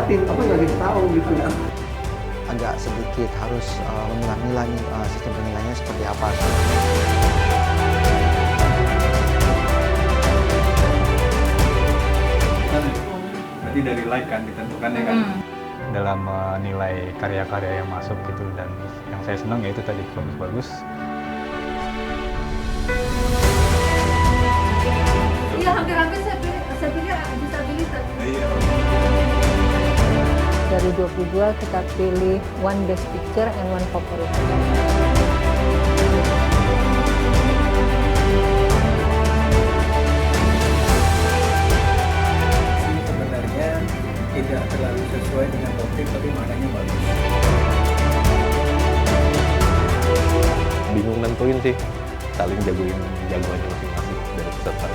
diliatin, apa nggak dikasih tahu gitu. Agak sedikit harus memilah-milah nih sistem penilaiannya seperti apa. Berarti dari like kan ditentukan ya kan? Dalam menilai karya-karya yang masuk gitu, dan yang saya senang ya itu tadi bagus-bagus. Iya, hampir-hampir saya pilih disabilitas. Iya. Dari 22 kita pilih one best picture and one favourite. Sebenarnya tidak terlalu sesuai dengan topik, tapi maknanya bagus. Bingung nentuin sih, saling jagoin jagoannya masing-masing dari peserta.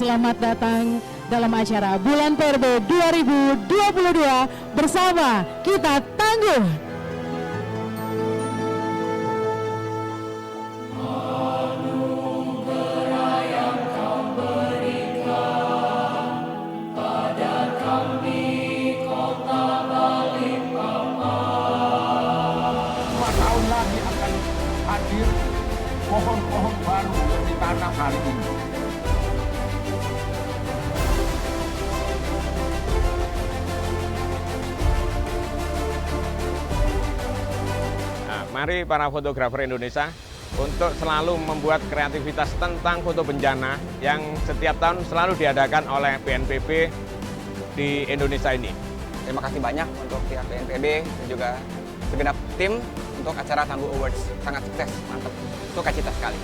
Selamat datang dalam acara Bulan Perbe 2022 bersama Kita Tangguh. Tahun lagi akan hadir pohon-pohon baru di tanah kali ini. Mari para fotografer Indonesia untuk selalu membuat kreativitas tentang foto bencana yang setiap tahun selalu diadakan oleh BNPB di Indonesia ini. Terima kasih banyak untuk pihak BNPB dan juga segenap tim untuk acara Tangguh Awards. Sangat sukses, mantap. Sukacita sekali.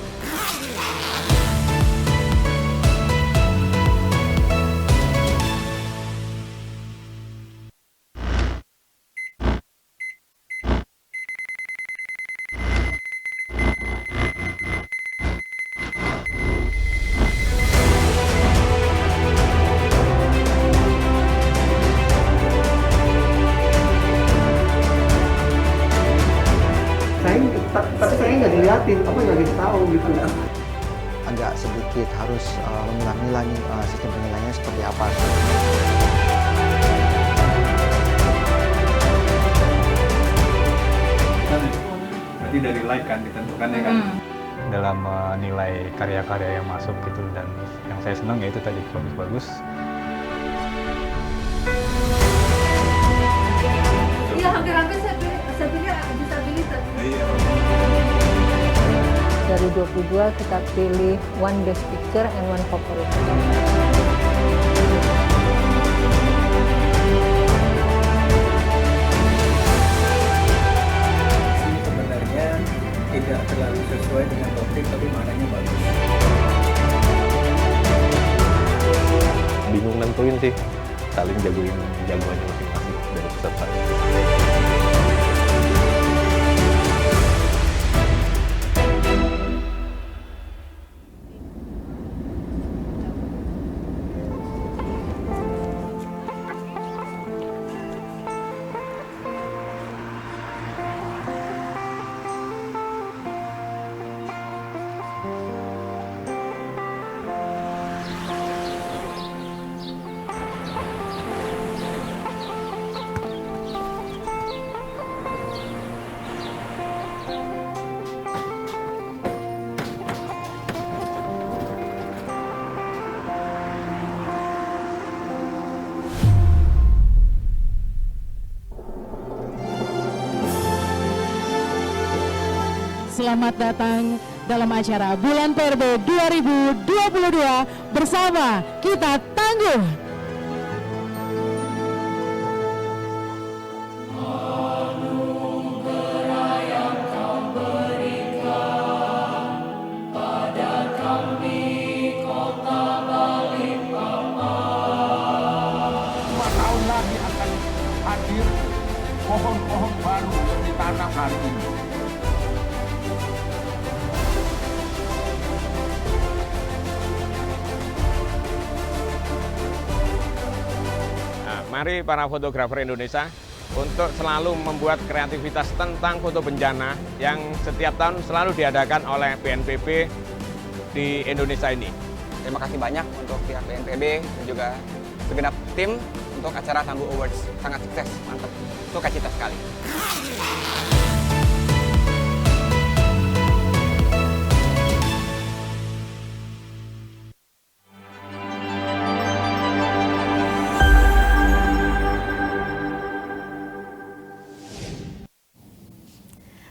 Tapi saya nggak diliatin, apa nggak dikasih tahu gitu. Agak sedikit harus memilah-milah nih sistem penilaiannya seperti apa. Berarti dari like kan ditentukan ya kan? Dalam menilai karya-karya yang masuk gitu, dan yang saya senang ya itu tadi bagus-bagus. Iya, hampir-hampir saya pilih disabilitas. Iya. Dari 22 kita pilih one best picture and one favourite. Sebenarnya tidak terlalu sesuai dengan topik, tapi maknanya bagus. Bingung nentuin sih, saling jagoin jagoannya masing-masing dari peserta. Selamat datang dalam acara Bulan PRB 2022 bersama Kita Tangguh. Pohon-pohon baru yang ditanam hari ini. Nah, mari para fotografer Indonesia untuk selalu membuat kreativitas tentang foto bencana yang setiap tahun selalu diadakan oleh BNPB di Indonesia ini. Terima kasih banyak untuk pihak BNPB dan juga segenap tim untuk acara Tangguh Awards. Sangat sukses, mantap. Sukacita sekali.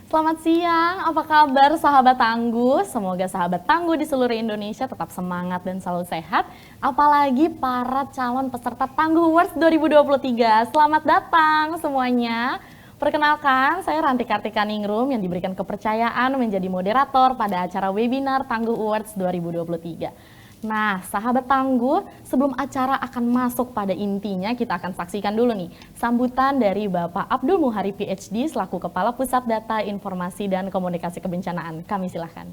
Selamat siang, apa kabar sahabat Tangguh? Semoga sahabat Tangguh di seluruh Indonesia tetap semangat dan selalu sehat. Apalagi para calon peserta Tangguh Awards 2023. Selamat datang semuanya. Perkenalkan, saya Ranti Kartika Ningrum yang diberikan kepercayaan menjadi moderator pada acara webinar Tangguh Awards 2023. Nah, sahabat Tangguh, sebelum acara akan masuk pada intinya, kita akan saksikan dulu nih sambutan dari Bapak Abdul Muhari PhD selaku Kepala Pusat Data Informasi dan Komunikasi Kebencanaan. Kami silahkan.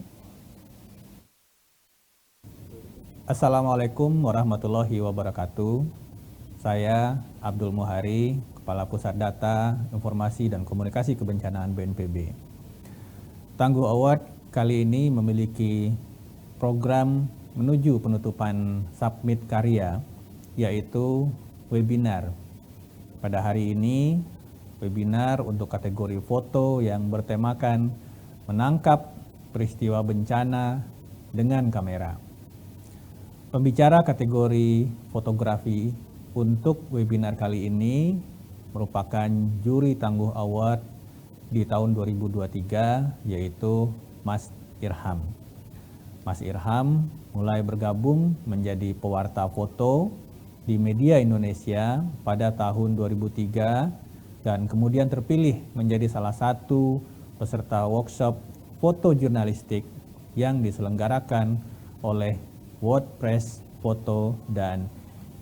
Assalamualaikum warahmatullahi wabarakatuh. Saya Abdul Muhari, Kepala Pusat Data Informasi dan Komunikasi Kebencanaan BNPB. Tangguh Award kali ini memiliki program menuju penutupan submit karya, yaitu webinar. Pada hari ini, webinar untuk kategori foto yang bertemakan menangkap peristiwa bencana dengan kamera. Pembicara kategori fotografi untuk webinar kali ini merupakan juri Tangguh Award di tahun 2023, yaitu Mas Irham. Mas Irham mulai bergabung menjadi pewarta foto di media Indonesia pada tahun 2003 dan kemudian terpilih menjadi salah satu peserta workshop foto jurnalistik yang diselenggarakan oleh World Press Photo dan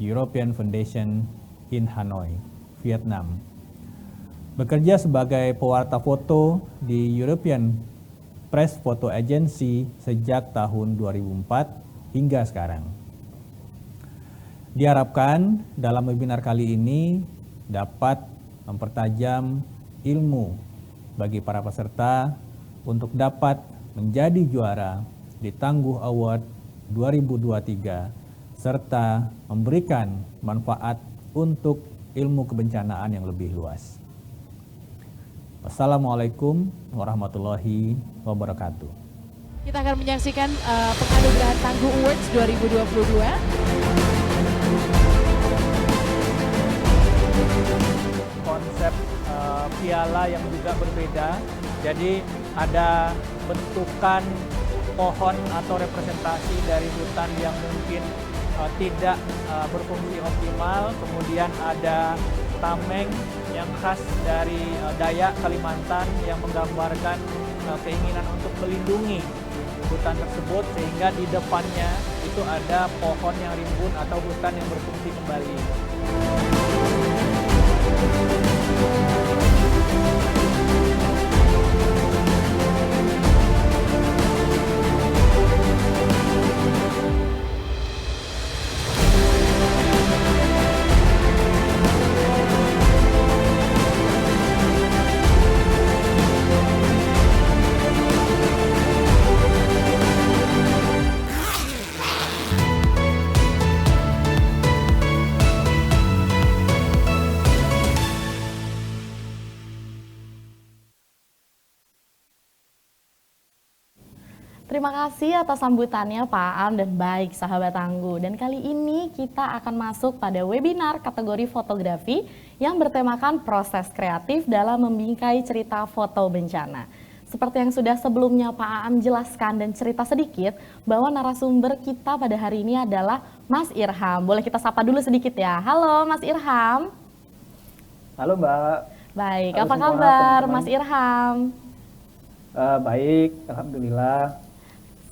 European Foundation in Hanoi, Vietnam. Bekerja sebagai pewarta foto di European Press Photo Agency sejak tahun 2004 hingga sekarang. Diharapkan dalam webinar kali ini dapat mempertajam ilmu bagi para peserta untuk dapat menjadi juara di Tangguh Award 2023 serta memberikan manfaat untuk ilmu kebencanaan yang lebih luas. Wassalamualaikum warahmatullahi wabarakatuh. Kita akan menyaksikan penganugerahan Tangguh Awards 2022. Konsep piala yang juga berbeda, jadi ada bentukan pohon atau representasi dari hutan yang mungkin tidak berfungsi optimal, kemudian ada tameng yang khas dari Dayak Kalimantan yang menggambarkan keinginan untuk melindungi hutan tersebut, sehingga di depannya itu ada pohon yang rimbun atau hutan yang berfungsi kembali. Terima kasih atas sambutannya Pak Am dan baik sahabat Tangguh. Dan kali ini kita akan masuk pada webinar kategori fotografi yang bertemakan proses kreatif dalam membingkai cerita foto bencana. seperti yang sudah sebelumnya Pak Aam jelaskan dan cerita sedikit, bahwa narasumber kita pada hari ini adalah Mas Irham. Boleh kita sapa dulu sedikit ya. Halo Mas Irham. Halo Mbak. Baik, Halo apa semua, kabar teman-teman. Mas Irham? Baik, Alhamdulillah.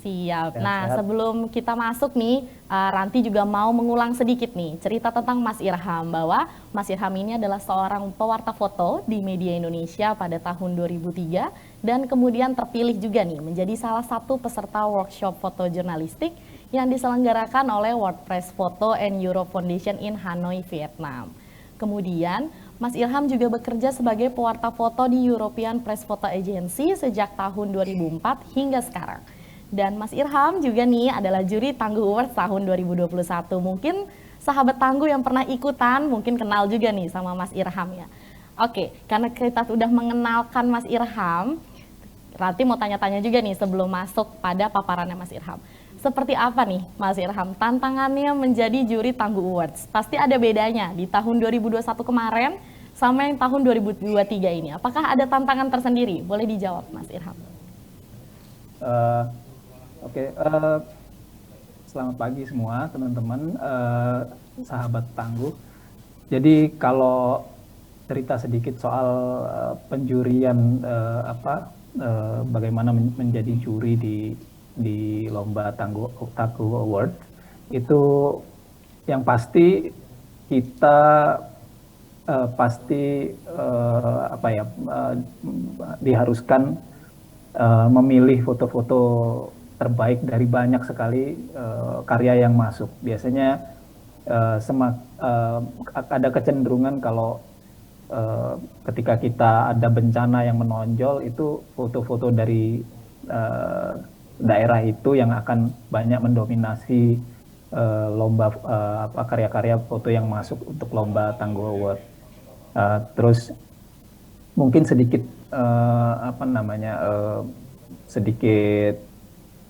Siap. Sehat-sehat. Nah, sebelum kita masuk nih, Ranti juga mau mengulang sedikit nih cerita tentang Mas Irham, bahwa Mas Irham ini adalah seorang pewarta foto di media Indonesia pada tahun 2003 dan kemudian terpilih juga nih menjadi salah satu peserta workshop foto jurnalistik yang diselenggarakan oleh WordPress Photo and Europe Foundation in Hanoi, Vietnam. Kemudian, Mas Irham juga bekerja sebagai pewarta foto di European Press Photo Agency sejak tahun 2004 hingga sekarang. Dan Mas Irham juga nih adalah juri Tangguh Awards tahun 2021. Mungkin sahabat Tangguh yang pernah ikutan mungkin kenal juga nih sama Mas Irham ya. Oke, karena kita sudah mengenalkan Mas Irham, Ranti mau tanya-tanya juga nih sebelum masuk pada paparannya Mas Irham. Seperti apa nih Mas Irham tantangannya menjadi juri Tangguh Awards? Pasti ada bedanya di tahun 2021 kemarin sama yang tahun 2023 ini. Apakah ada tantangan tersendiri? Boleh dijawab Mas Irham. Oke, selamat pagi semua teman-teman, sahabat Tangguh. Jadi kalau cerita sedikit soal penjurian bagaimana menjadi juri di lomba Tangguh Award, itu yang pasti kita diharuskan memilih foto-foto terbaik dari banyak sekali karya yang masuk. Biasanya ada kecenderungan kalau ketika kita ada bencana yang menonjol, itu foto-foto dari daerah itu yang akan banyak mendominasi lomba karya-karya foto yang masuk untuk lomba Tangguh Award. Terus mungkin sedikit sedikit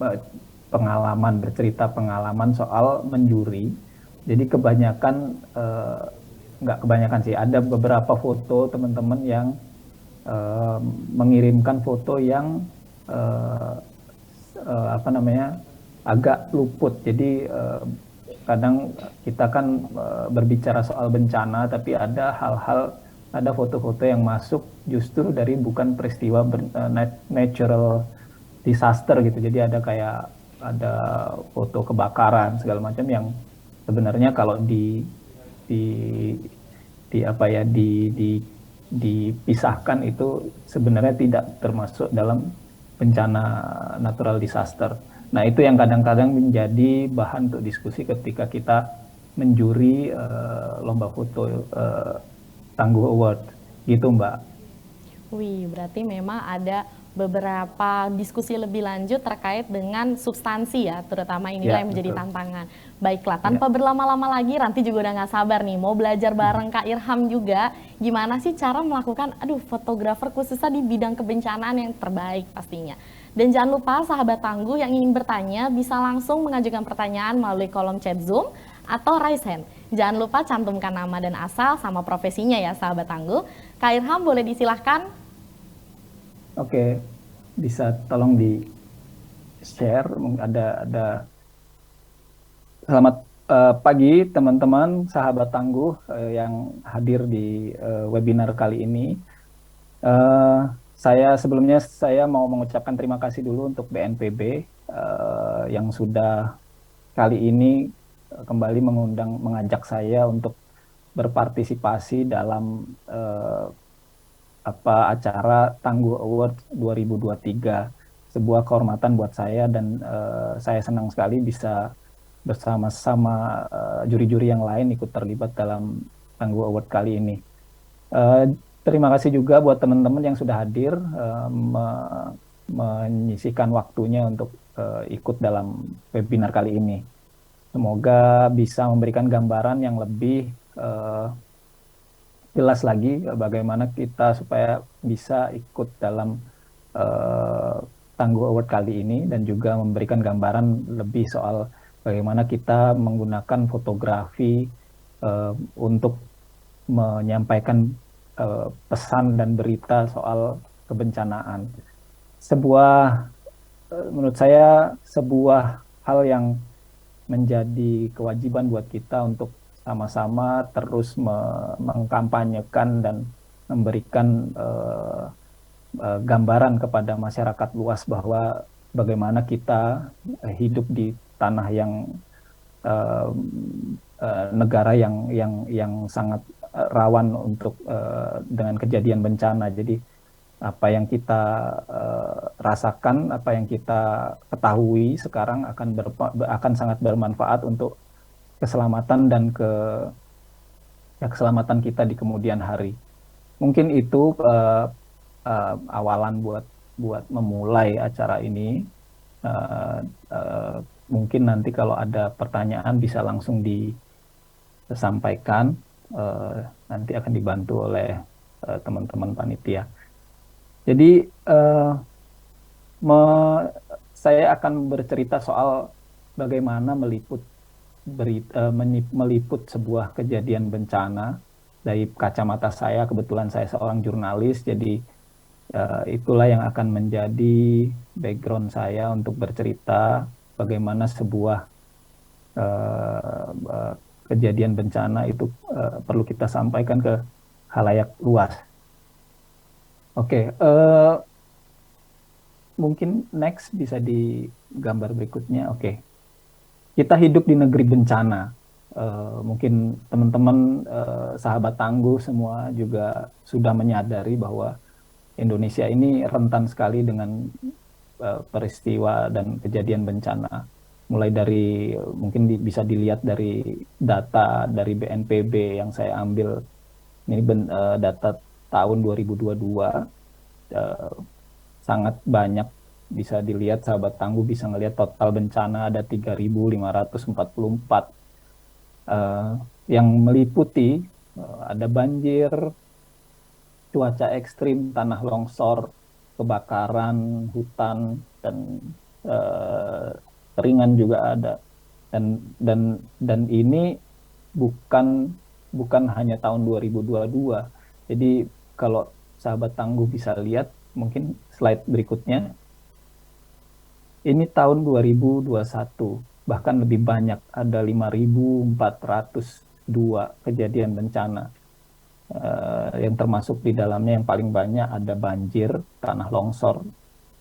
bercerita pengalaman soal menjuri. Jadi nggak kebanyakan sih, ada beberapa foto teman-teman yang mengirimkan foto yang agak luput. Jadi kadang kita kan berbicara soal bencana, tapi ada foto-foto yang masuk justru dari bukan peristiwa natural disaster gitu. Jadi ada foto kebakaran segala macam yang sebenarnya kalau dipisahkan itu sebenarnya tidak termasuk dalam bencana natural disaster. Nah, itu yang kadang-kadang menjadi bahan untuk diskusi ketika kita menjuri lomba foto Tangguh Award gitu, Mbak. Wih, berarti memang ada beberapa diskusi lebih lanjut terkait dengan substansi ya, terutama inilah yang menjadi tantangan. Baiklah, tanpa berlama-lama lagi, Ranti juga udah nggak sabar nih, mau belajar bareng Kak Irham juga, gimana sih cara melakukan, fotografer khususnya di bidang kebencanaan yang terbaik pastinya. Dan jangan lupa sahabat Tangguh yang ingin bertanya bisa langsung mengajukan pertanyaan melalui kolom chat Zoom atau raise hand. Jangan lupa cantumkan nama dan asal sama profesinya ya sahabat Tangguh. Kak Irham boleh disilahkan. Oke, bisa tolong di share. Ada. Selamat pagi teman-teman sahabat Tangguh yang hadir di webinar kali ini. Sebelumnya saya mau mengucapkan terima kasih dulu untuk BNPB yang sudah kali ini kembali mengajak saya untuk berpartisipasi dalam acara Tangguh Award 2023, sebuah kehormatan buat saya, dan saya senang sekali bisa bersama-sama juri-juri yang lain ikut terlibat dalam Tangguh Award kali ini. Terima kasih juga buat teman-teman yang sudah hadir menyisihkan waktunya untuk ikut dalam webinar kali ini. Semoga bisa memberikan gambaran yang lebih jelas lagi bagaimana kita supaya bisa ikut dalam Tangguh Award kali ini, dan juga memberikan gambaran lebih soal bagaimana kita menggunakan fotografi untuk menyampaikan pesan dan berita soal kebencanaan. sebuah menurut saya sebuah hal yang menjadi kewajiban buat kita untuk sama-sama terus mengkampanyekan dan memberikan gambaran kepada masyarakat luas bahwa bagaimana kita hidup di tanah yang negara yang sangat rawan untuk dengan kejadian bencana. Jadi apa yang kita rasakan, apa yang kita ketahui sekarang akan sangat bermanfaat untuk keselamatan dan keselamatan kita di kemudian hari. Mungkin itu awalan buat memulai acara ini. Mungkin nanti kalau ada pertanyaan bisa langsung disampaikan. Nanti akan dibantu oleh teman-teman panitia. Jadi saya akan bercerita soal bagaimana meliput sebuah kejadian bencana dari kacamata saya. Kebetulan saya seorang jurnalis, jadi itulah yang akan menjadi background saya untuk bercerita bagaimana sebuah kejadian bencana itu perlu kita sampaikan ke khalayak luas. Oke, mungkin next bisa di gambar berikutnya. Oke, kita hidup di negeri bencana. Mungkin teman-teman sahabat tangguh semua juga sudah menyadari bahwa Indonesia ini rentan sekali dengan peristiwa dan kejadian bencana. Mulai dari mungkin bisa dilihat dari data dari BNPB yang saya ambil, ini data tahun 2022, sangat banyak. Bisa dilihat, sahabat tangguh bisa ngelihat total bencana ada 3.544 yang meliputi ada banjir, cuaca ekstrim, tanah longsor, kebakaran hutan, dan keringan juga ada. Dan ini bukan hanya tahun 2022. Jadi kalau sahabat tangguh bisa lihat, mungkin slide berikutnya. Ini tahun 2021, bahkan lebih banyak, ada 5.402 kejadian bencana. Yang termasuk di dalamnya yang paling banyak ada banjir, tanah longsor,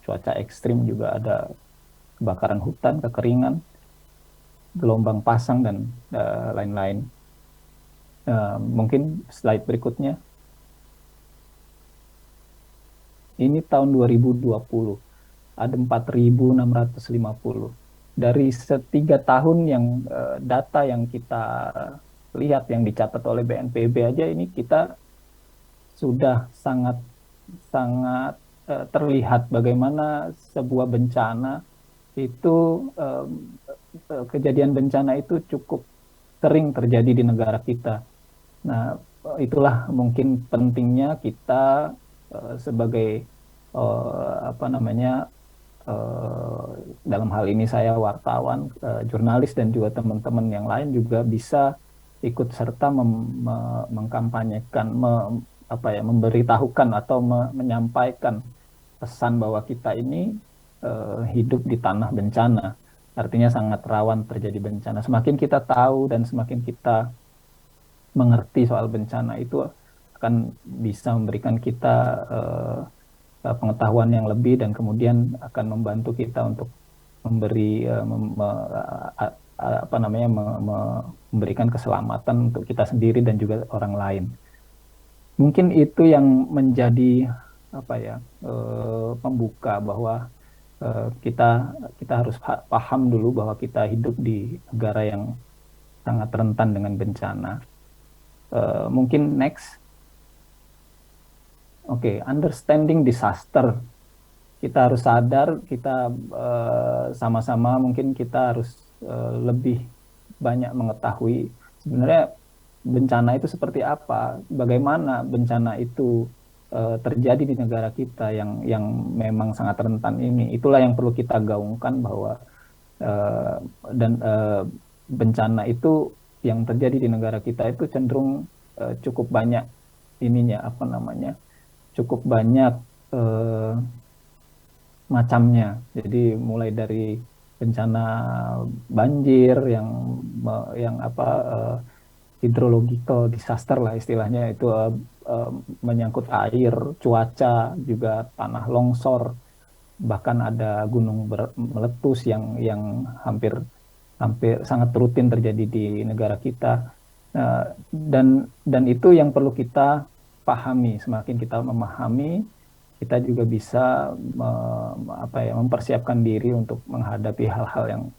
cuaca ekstrim, juga ada kebakaran hutan, kekeringan, gelombang pasang, dan lain-lain. Mungkin slide berikutnya. Ini tahun 2020, ada 4.650. Dari 3 tahun yang data yang kita lihat, yang dicatat oleh BNPB aja, ini kita sudah sangat terlihat bagaimana sebuah bencana itu, kejadian bencana itu cukup sering terjadi di negara kita. Nah, itulah mungkin pentingnya kita sebagai dalam hal ini saya wartawan, jurnalis, dan juga teman-teman yang lain juga bisa ikut serta mengkampanyekan, memberitahukan atau menyampaikan pesan bahwa kita ini hidup di tanah bencana. Artinya sangat rawan terjadi bencana. Semakin kita tahu dan semakin kita mengerti soal bencana, itu akan bisa memberikan kita pengetahuan yang lebih, dan kemudian akan membantu kita untuk memberikan keselamatan untuk kita sendiri dan juga orang lain. Mungkin itu yang menjadi pembuka bahwa kita harus paham dulu bahwa kita hidup di negara yang sangat rentan dengan bencana. Mungkin next. Oke, understanding disaster. Kita harus sadar, kita sama-sama mungkin kita harus lebih banyak mengetahui sebenarnya bencana itu seperti apa, bagaimana bencana itu terjadi di negara kita yang memang sangat rentan ini. Itulah yang perlu kita gaungkan, bahwa bencana itu yang terjadi di negara kita itu cenderung cukup banyak cukup banyak macamnya. Jadi mulai dari bencana banjir yang apa hidrological disaster lah istilahnya, itu menyangkut air, cuaca, juga tanah longsor, bahkan ada gunung meletus yang hampir hampir sangat rutin terjadi di negara kita. Dan itu yang perlu kita pahami. Semakin kita memahami, kita juga bisa mempersiapkan diri untuk menghadapi hal-hal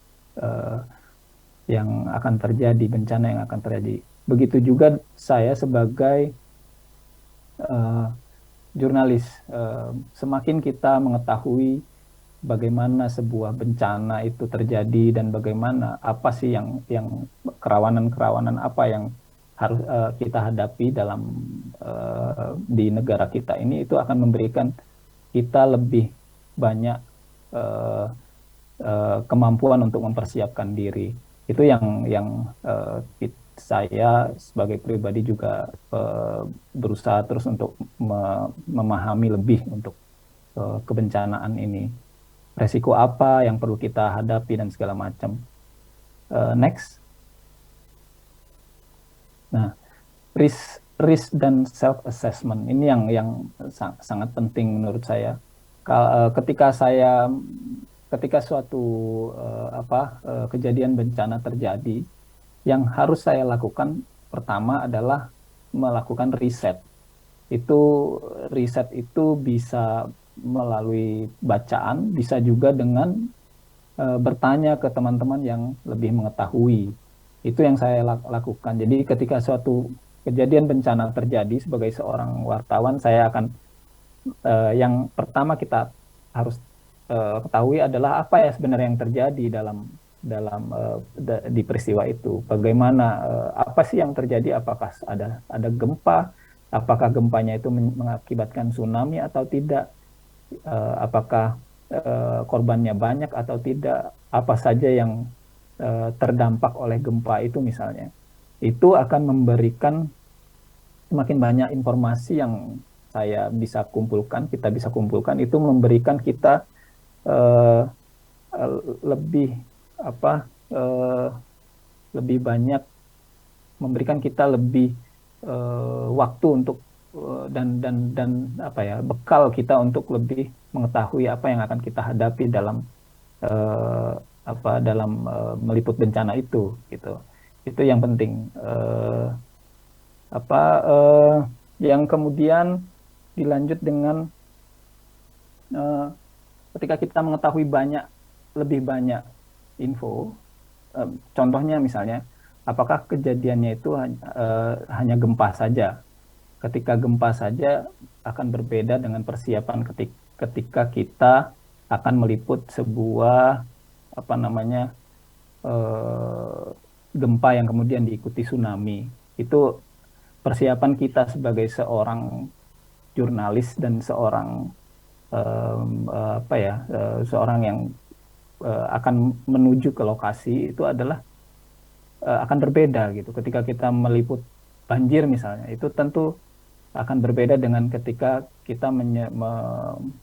yang akan terjadi, bencana yang akan terjadi. Begitu juga saya sebagai jurnalis, semakin kita mengetahui bagaimana sebuah bencana itu terjadi dan bagaimana apa sih yang kerawanan-kerawanan apa yang harus kita hadapi di negara kita ini, itu akan memberikan kita lebih banyak kemampuan untuk mempersiapkan diri. Itu yang saya sebagai pribadi juga berusaha terus untuk memahami lebih untuk kebencanaan ini. Resiko apa yang perlu kita hadapi dan segala macam. Next. Nah, risk dan self assessment ini yang sangat penting menurut saya. Ketika suatu kejadian bencana terjadi, yang harus saya lakukan pertama adalah melakukan riset. Riset itu bisa melalui bacaan, bisa juga dengan bertanya ke teman-teman yang lebih mengetahui. Itu yang saya lakukan. Jadi ketika suatu kejadian bencana terjadi, sebagai seorang wartawan, saya akan yang pertama kita harus ketahui adalah apa ya sebenarnya yang terjadi di peristiwa itu. Bagaimana, apa sih yang terjadi? Apakah ada gempa? Apakah gempanya itu mengakibatkan tsunami atau tidak? Apakah korbannya banyak atau tidak? Apa saja yang terdampak oleh gempa itu misalnya? Itu akan memberikan semakin banyak informasi yang kita bisa kumpulkan, itu memberikan kita lebih banyak, memberikan kita lebih waktu untuk dan bekal kita untuk lebih mengetahui apa yang akan kita hadapi dalam meliput bencana itu, gitu. Itu yang penting. Yang kemudian dilanjut dengan ketika kita mengetahui lebih banyak info, contohnya misalnya, apakah kejadiannya itu hanya gempa saja? Ketika gempa saja akan berbeda dengan persiapan ketika kita akan meliput sebuah gempa yang kemudian diikuti tsunami. Itu persiapan kita sebagai seorang jurnalis dan seorang yang akan menuju ke lokasi itu adalah akan berbeda gitu. Ketika kita meliput banjir misalnya, itu tentu akan berbeda dengan ketika kita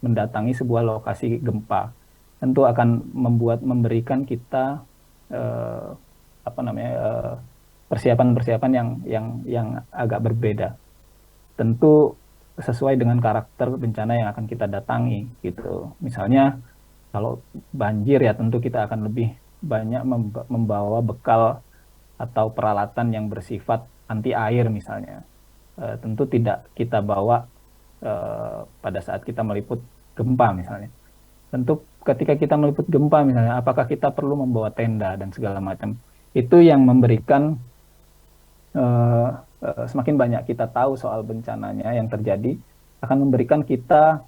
mendatangi sebuah lokasi gempa. Tentu akan memberikan kita persiapan-persiapan yang agak berbeda. Tentu sesuai dengan karakter bencana yang akan kita datangi gitu. Misalnya kalau banjir ya tentu kita akan lebih banyak membawa bekal atau peralatan yang bersifat anti air misalnya. Tentu tidak kita bawa pada saat kita meliput gempa misalnya. Tentu ketika kita meliput gempa misalnya, apakah kita perlu membawa tenda dan segala macam. Itu yang memberikan semakin banyak kita tahu soal bencananya yang terjadi, akan memberikan kita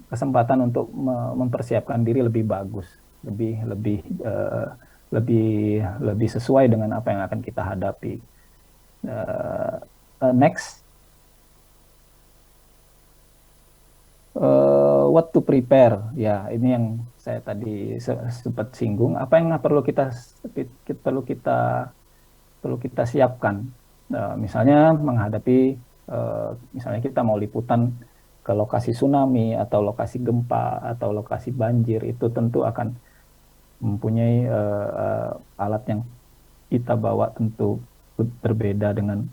kesempatan untuk mempersiapkan diri lebih bagus, lebih sesuai dengan apa yang akan kita hadapi. Next, what to prepare, ya ini yang saya tadi sempat singgung. Apa yang perlu kita siapkan? Misalnya menghadapi, misalnya kita mau liputan ke lokasi tsunami atau lokasi gempa atau lokasi banjir, itu tentu akan mempunyai alat yang kita bawa tentu berbeda dengan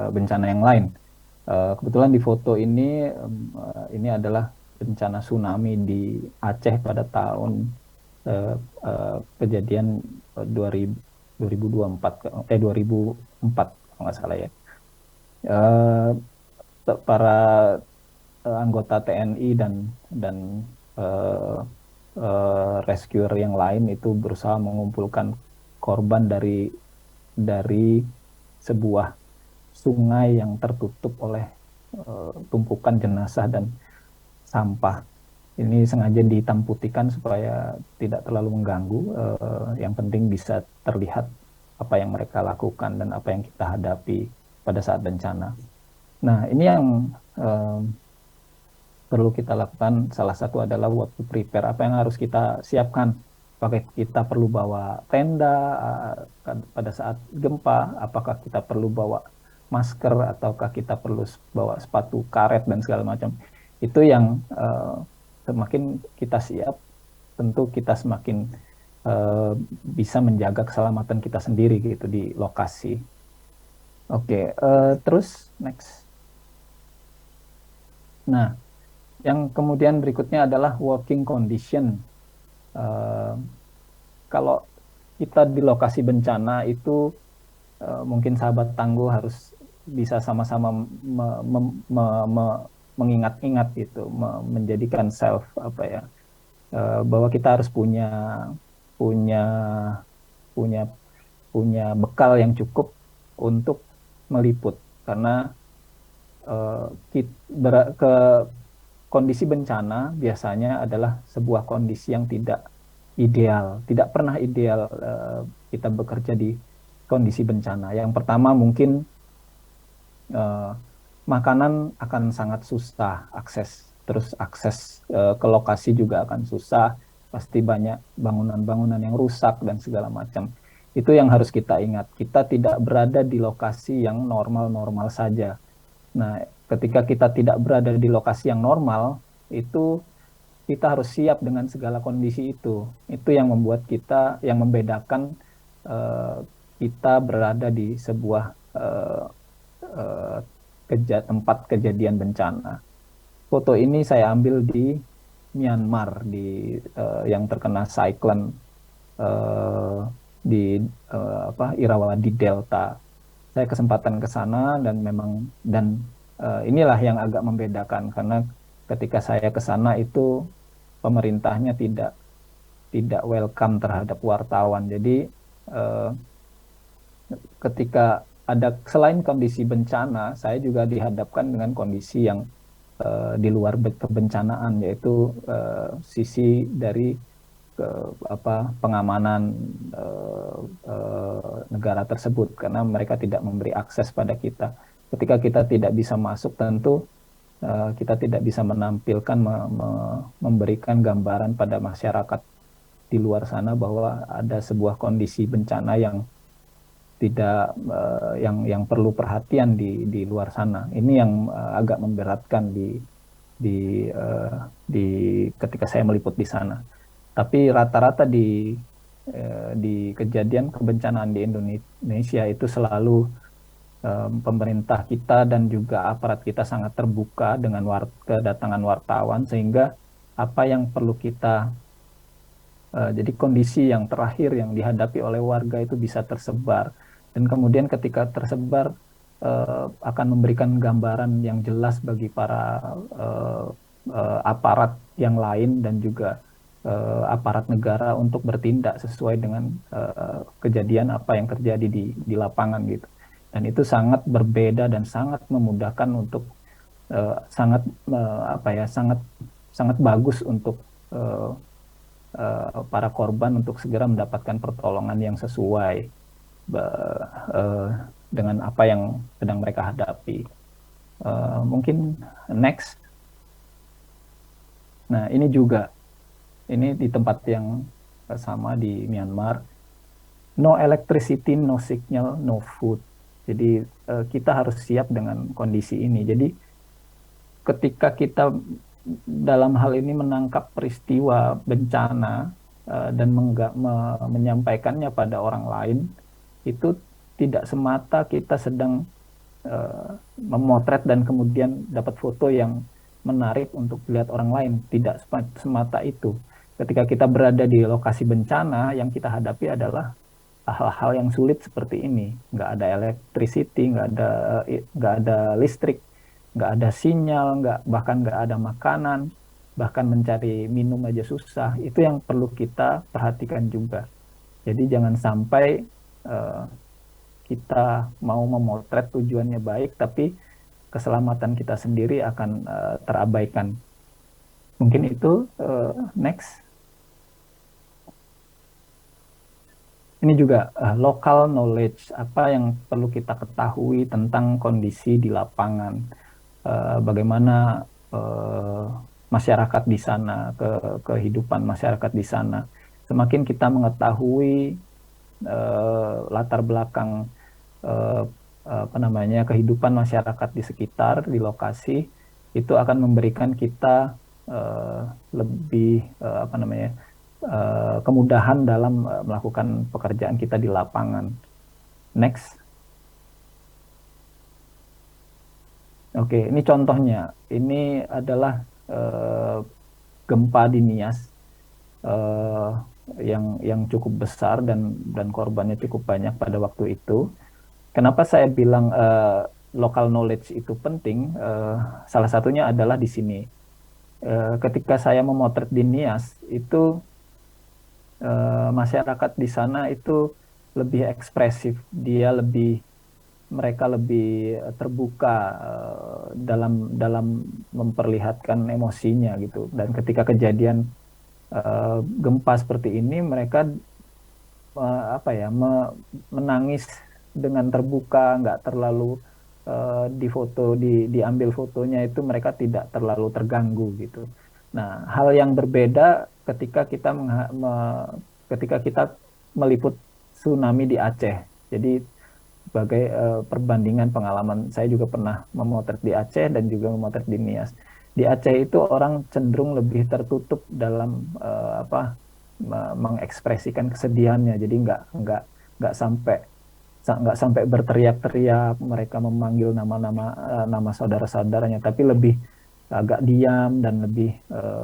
bencana yang lain. Kebetulan di foto ini adalah bencana tsunami di Aceh pada tahun kejadian 2004 kalau nggak salah ya. Para anggota TNI dan rescuer yang lain itu berusaha mengumpulkan korban dari sebuah sungai yang tertutup oleh tumpukan jenazah dan sampah. Ini sengaja dihitam putihkan supaya tidak terlalu mengganggu. Yang penting bisa terlihat apa yang mereka lakukan dan apa yang kita hadapi pada saat bencana. Nah, ini yang perlu kita lakukan. Salah satu adalah what to prepare, apa yang harus kita siapkan. Apakah kita perlu bawa tenda pada saat gempa, apakah kita perlu bawa masker, ataukah kita perlu bawa sepatu karet dan segala macam. Itu yang semakin kita siap, tentu kita semakin bisa menjaga keselamatan kita sendiri gitu di lokasi. Oke, terus next. Nah, yang kemudian berikutnya adalah working condition. Kalau kita di lokasi bencana itu mungkin sahabat tangguh harus bisa sama-sama mengingat-ingat gitu, menjadikan self bahwa kita harus punya bekal yang cukup untuk meliput, karena kondisi bencana biasanya adalah sebuah kondisi yang tidak ideal, tidak pernah ideal kita bekerja di kondisi bencana. Yang pertama mungkin makanan akan sangat susah akses, terus akses ke lokasi juga akan susah, pasti banyak bangunan-bangunan yang rusak dan segala macam. Itu yang harus kita ingat, kita tidak berada di lokasi yang normal-normal saja. Nah, ketika kita tidak berada di lokasi yang normal, itu kita harus siap dengan segala kondisi itu. Itu yang membuat kita, yang membedakan kita berada di sebuah tempat kejadian bencana. Foto ini saya ambil di Myanmar, yang terkena cyclone di Irrawaddy Delta. Saya kesempatan ke sana dan inilah yang agak membedakan, karena ketika saya ke sana itu pemerintahnya tidak welcome terhadap wartawan. Jadi ketika ada, selain kondisi bencana, saya juga dihadapkan dengan kondisi yang di luar kebencanaan, yaitu sisi dari pengamanan negara tersebut, karena mereka tidak memberi akses pada kita. Ketika kita tidak bisa masuk, tentu kita tidak bisa menampilkan, memberikan gambaran pada masyarakat di luar sana bahwa ada sebuah kondisi bencana yang tidak yang perlu perhatian di luar sana. Ini yang agak memberatkan ketika saya meliput di sana. Tapi rata-rata di kejadian kebencanaan di Indonesia itu selalu pemerintah kita dan juga aparat kita sangat terbuka dengan kedatangan wartawan, sehingga apa yang perlu kita jadi kondisi yang terakhir yang dihadapi oleh warga itu bisa tersebar, dan kemudian ketika tersebar akan memberikan gambaran yang jelas bagi para aparat yang lain dan juga aparat negara untuk bertindak sesuai dengan kejadian apa yang terjadi di lapangan gitu. Dan itu sangat berbeda dan sangat memudahkan untuk sangat bagus untuk para korban untuk segera mendapatkan pertolongan yang sesuai dengan apa yang sedang mereka hadapi. Mungkin next. Nah, ini juga, ini di tempat yang sama di Myanmar. No electricity, no signal, no food. Jadi kita harus siap dengan kondisi ini. Jadi ketika kita dalam hal ini menangkap peristiwa bencana dan menyampaikannya pada orang lain, itu tidak semata kita sedang memotret dan kemudian dapat foto yang menarik untuk dilihat orang lain. Tidak semata itu. Ketika kita berada di lokasi bencana, yang kita hadapi adalah hal-hal yang sulit seperti ini. Nggak ada electricity, nggak ada listrik, nggak ada sinyal, bahkan nggak ada makanan, bahkan mencari minum aja susah. Itu yang perlu kita perhatikan juga. Jadi jangan sampai kita mau memotret tujuannya baik, tapi keselamatan kita sendiri akan terabaikan. Mungkin itu. Next. Ini juga local knowledge, apa yang perlu kita ketahui tentang kondisi di lapangan, bagaimana masyarakat di sana, kehidupan masyarakat di sana. Semakin kita mengetahui latar belakang kehidupan masyarakat di sekitar, di lokasi, itu akan memberikan kita lebih kemudahan dalam melakukan pekerjaan kita di lapangan. Next. Oke, ini contohnya. Ini adalah gempa di Nias yang cukup besar dan korbannya cukup banyak pada waktu itu. Kenapa saya bilang local knowledge itu penting? Salah satunya adalah di sini. Ketika saya memotret di Nias, itu masyarakat di sana itu lebih ekspresif. Mereka lebih terbuka dalam memperlihatkan emosinya gitu. Dan ketika kejadian gempa seperti ini, mereka menangis dengan terbuka, nggak terlalu diambil fotonya itu mereka tidak terlalu terganggu gitu. Nah, hal yang berbeda ketika kita meliput tsunami di Aceh. Jadi sebagai perbandingan pengalaman, saya juga pernah memotret di Aceh dan juga memotret di Nias. Di Aceh itu orang cenderung lebih tertutup dalam mengekspresikan kesedihannya. Jadi nggak sampai berteriak-teriak, mereka memanggil nama saudara-saudaranya, tapi lebih agak diam dan lebih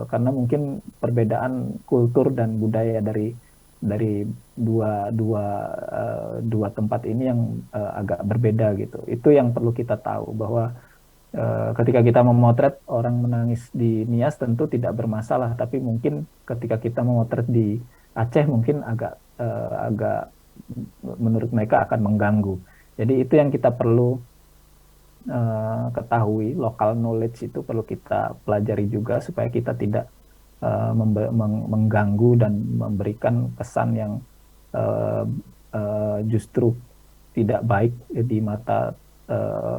karena mungkin perbedaan kultur dan budaya dari dua tempat ini yang agak berbeda gitu. Itu yang perlu kita tahu, bahwa ketika kita memotret orang menangis di Nias tentu tidak bermasalah, tapi mungkin ketika kita memotret di Aceh mungkin agak menurut mereka akan mengganggu. Jadi itu yang kita perlu ketahui. Local knowledge itu perlu kita pelajari juga supaya kita tidak mengganggu dan memberikan kesan yang justru tidak baik di mata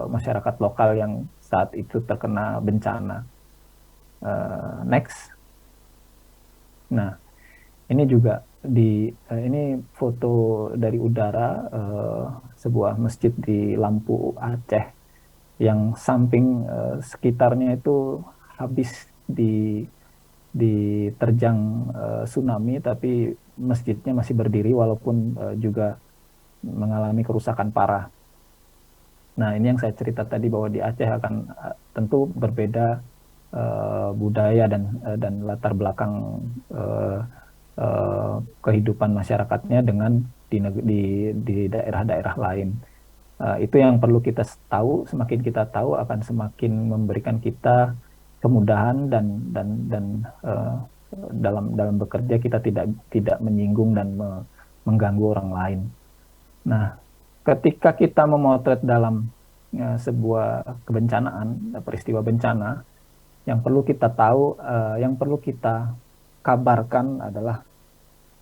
masyarakat lokal yang saat itu terkena bencana. Next. Nah, ini juga ini foto dari udara sebuah masjid di Lampu, Aceh, yang samping sekitarnya itu habis diterjang tsunami, tapi masjidnya masih berdiri walaupun juga mengalami kerusakan parah. Nah, ini yang saya cerita tadi, bahwa di Aceh akan tentu berbeda budaya dan latar belakang kehidupan masyarakatnya dengan di daerah-daerah lain. Itu yang perlu kita tahu. Semakin kita tahu akan semakin memberikan kita kemudahan dan dalam bekerja kita tidak menyinggung dan mengganggu orang lain. Nah, ketika kita memotret dalam sebuah kebencanaan, peristiwa bencana, yang perlu kita tahu, yang perlu kita kabarkan adalah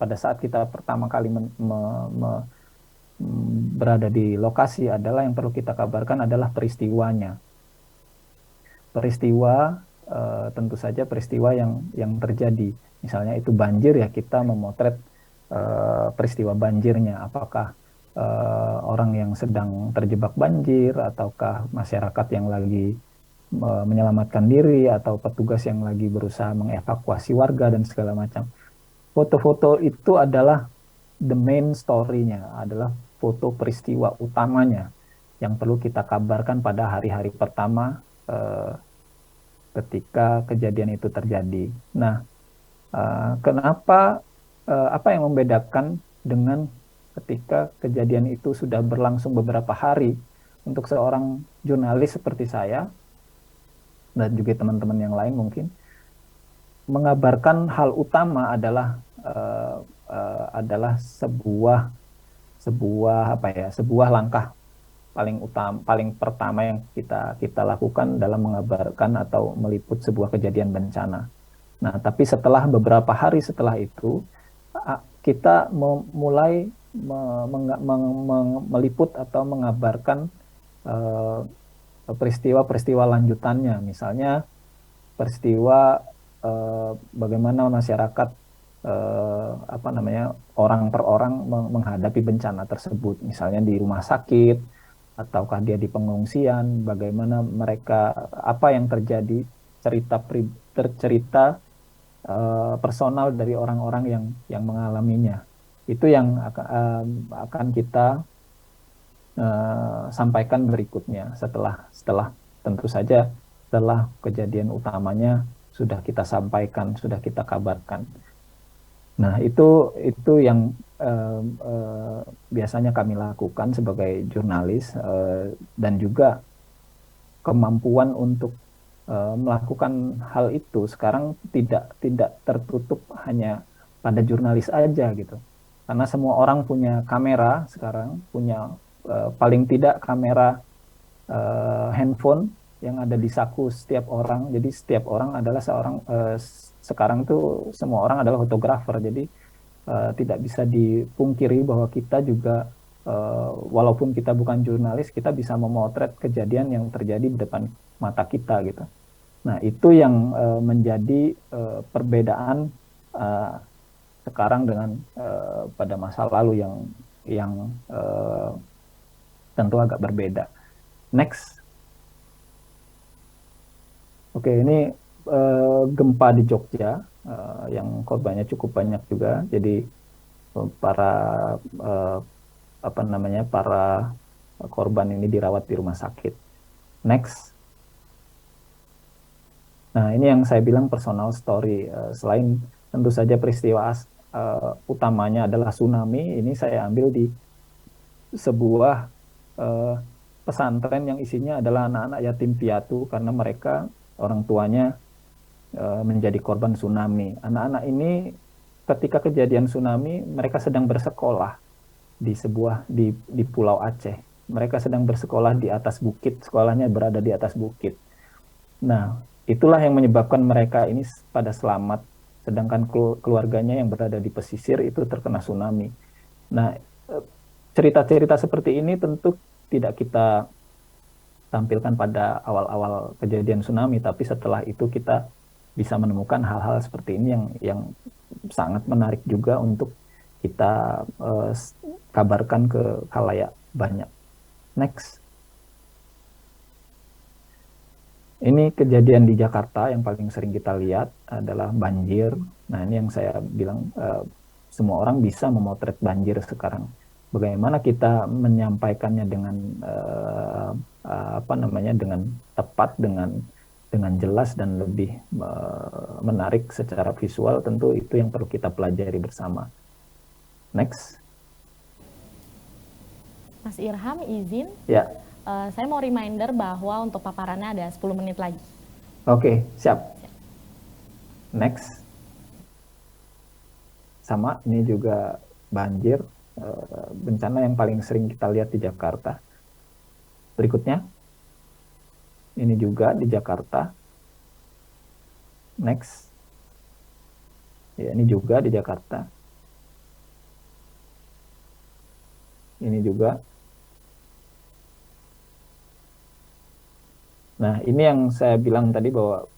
pada saat kita pertama kali berada di lokasi, adalah yang perlu kita kabarkan adalah peristiwanya. Peristiwa tentu saja peristiwa yang terjadi. Misalnya itu banjir, ya kita memotret peristiwa banjirnya. Apakah orang yang sedang terjebak banjir, ataukah masyarakat yang lagi menyelamatkan diri, atau petugas yang lagi berusaha mengevakuasi warga dan segala macam. Foto-foto itu adalah the main story-nya, adalah foto peristiwa utamanya yang perlu kita kabarkan pada hari-hari pertama ketika kejadian itu terjadi. Nah, kenapa, apa yang membedakan dengan ketika kejadian itu sudah berlangsung beberapa hari? Untuk seorang jurnalis seperti saya, dan juga teman-teman yang lain mungkin, mengabarkan hal utama adalah sebuah langkah paling pertama yang kita lakukan dalam mengabarkan atau meliput sebuah kejadian bencana. Nah, tapi setelah beberapa hari setelah itu, kita mulai meliput atau mengabarkan peristiwa-peristiwa lanjutannya, misalnya peristiwa bagaimana masyarakat orang per orang menghadapi bencana tersebut, misalnya di rumah sakit ataukah dia di pengungsian, bagaimana mereka, apa yang terjadi, cerita personal dari orang-orang yang mengalaminya. Itu yang akan kita sampaikan berikutnya setelah tentu saja setelah kejadian utamanya sudah kita sampaikan, sudah kita kabarkan. Nah, itu yang biasanya kami lakukan sebagai jurnalis, dan juga kemampuan untuk melakukan hal itu sekarang tidak tertutup hanya pada jurnalis aja gitu. Karena semua orang punya kamera sekarang, punya paling tidak kamera handphone yang ada di saku setiap orang. Jadi setiap orang adalah sekarang tuh semua orang adalah fotografer. Jadi tidak bisa dipungkiri bahwa kita juga walaupun kita bukan jurnalis, kita bisa memotret kejadian yang terjadi di depan mata kita gitu. Nah, itu yang menjadi perbedaan sekarang dengan pada masa lalu yang tentu agak berbeda. Next. Oke, ini gempa di Jogja yang korbannya cukup banyak juga. Jadi para korban ini dirawat di rumah sakit. Next. Nah, ini yang saya bilang personal story. Selain tentu saja peristiwa utamanya adalah tsunami, ini saya ambil di sebuah pesantren yang isinya adalah anak-anak yatim piatu karena mereka orang tuanya menjadi korban tsunami. Anak-anak ini ketika kejadian tsunami mereka sedang bersekolah di Pulau Aceh. Mereka sedang bersekolah di atas bukit, sekolahnya berada di atas bukit. Nah, itulah yang menyebabkan mereka ini pada selamat, sedangkan keluarganya yang berada di pesisir itu terkena tsunami. Nah, cerita-cerita seperti ini tentu tidak kita tampilkan pada awal-awal kejadian tsunami, tapi setelah itu kita bisa menemukan hal-hal seperti ini yang sangat menarik juga untuk kita kabarkan ke khalayak banyak. Next. Ini kejadian di Jakarta yang paling sering kita lihat adalah banjir. Nah, ini yang saya bilang semua orang bisa memotret banjir sekarang. Bagaimana kita menyampaikannya dengan dengan tepat, dengan jelas dan lebih menarik secara visual, tentu itu yang perlu kita pelajari bersama. Next. Mas Irham, izin. Ya. Saya mau reminder bahwa untuk paparannya ada 10 menit lagi. Oke, siap. Next. Sama, ini juga banjir. Bencana yang paling sering kita lihat di Jakarta. Berikutnya, ini juga di Jakarta. Next, ya, ini juga di Jakarta. Ini juga. Nah, ini yang saya bilang tadi bahwa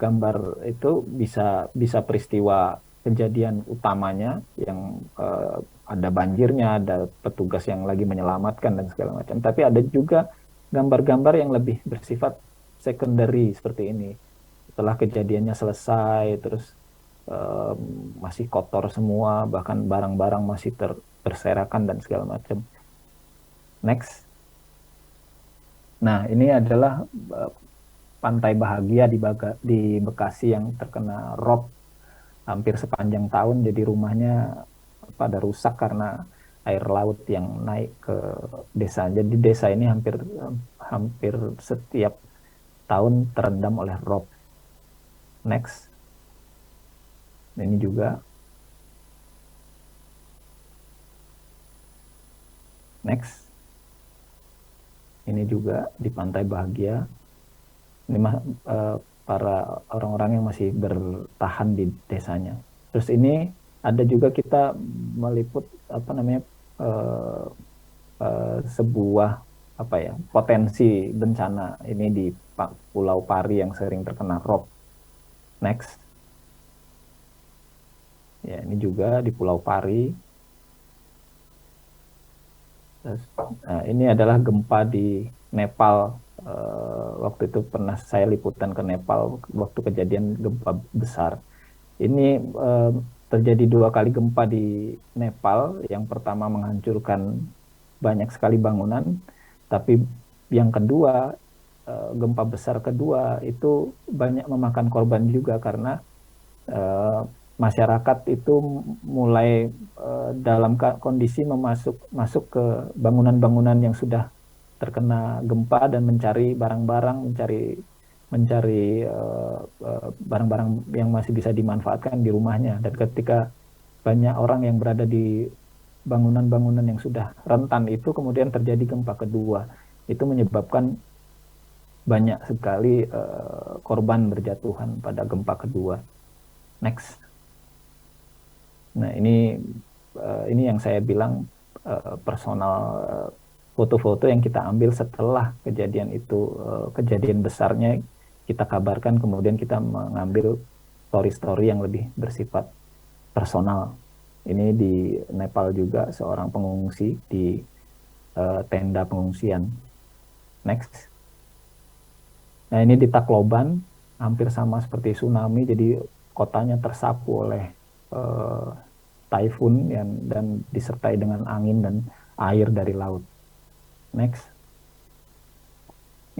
gambar itu bisa peristiwa kejadian utamanya yang ada banjirnya, ada petugas yang lagi menyelamatkan dan segala macam. Tapi ada juga gambar-gambar yang lebih bersifat secondary seperti ini. Setelah kejadiannya selesai, terus masih kotor semua, bahkan barang-barang masih berserakan dan segala macam. Next. Nah, ini adalah pantai bahagia di Bekasi yang terkena rob hampir sepanjang tahun. Jadi rumahnya pada rusak karena air laut yang naik ke desa. Jadi desa ini hampir setiap tahun terendam oleh rob. Next. Ini juga. Next. Ini juga di Pantai Bahagia. Ini para orang-orang yang masih bertahan di desanya. Terus ini ada juga kita meliput sebuah potensi bencana ini di Pulau Pari yang sering terkena rob. Next. Ya, ini juga di Pulau Pari. Terus, nah, ini adalah gempa di Nepal. Waktu itu pernah saya liputan ke Nepal waktu kejadian gempa besar. Ini terjadi 2 kali gempa di Nepal. Yang pertama menghancurkan banyak sekali bangunan, tapi yang kedua, gempa besar kedua itu banyak memakan korban juga karena masyarakat itu mulai dalam kondisi masuk ke bangunan-bangunan yang sudah terkena gempa dan mencari barang-barang, mencari barang-barang yang masih bisa dimanfaatkan di rumahnya. Dan ketika banyak orang yang berada di bangunan-bangunan yang sudah rentan itu, kemudian terjadi gempa kedua, itu menyebabkan banyak sekali korban berjatuhan pada gempa kedua. Next. Nah, ini yang saya bilang personal foto-foto yang kita ambil setelah kejadian itu, kejadian besarnya kita kabarkan, kemudian kita mengambil story-story yang lebih bersifat personal. Ini di Nepal juga, seorang pengungsi di tenda pengungsian. Next. Nah, ini di Tacloban, hampir sama seperti tsunami, jadi kotanya tersapu oleh typhoon dan disertai dengan angin dan air dari laut. Next.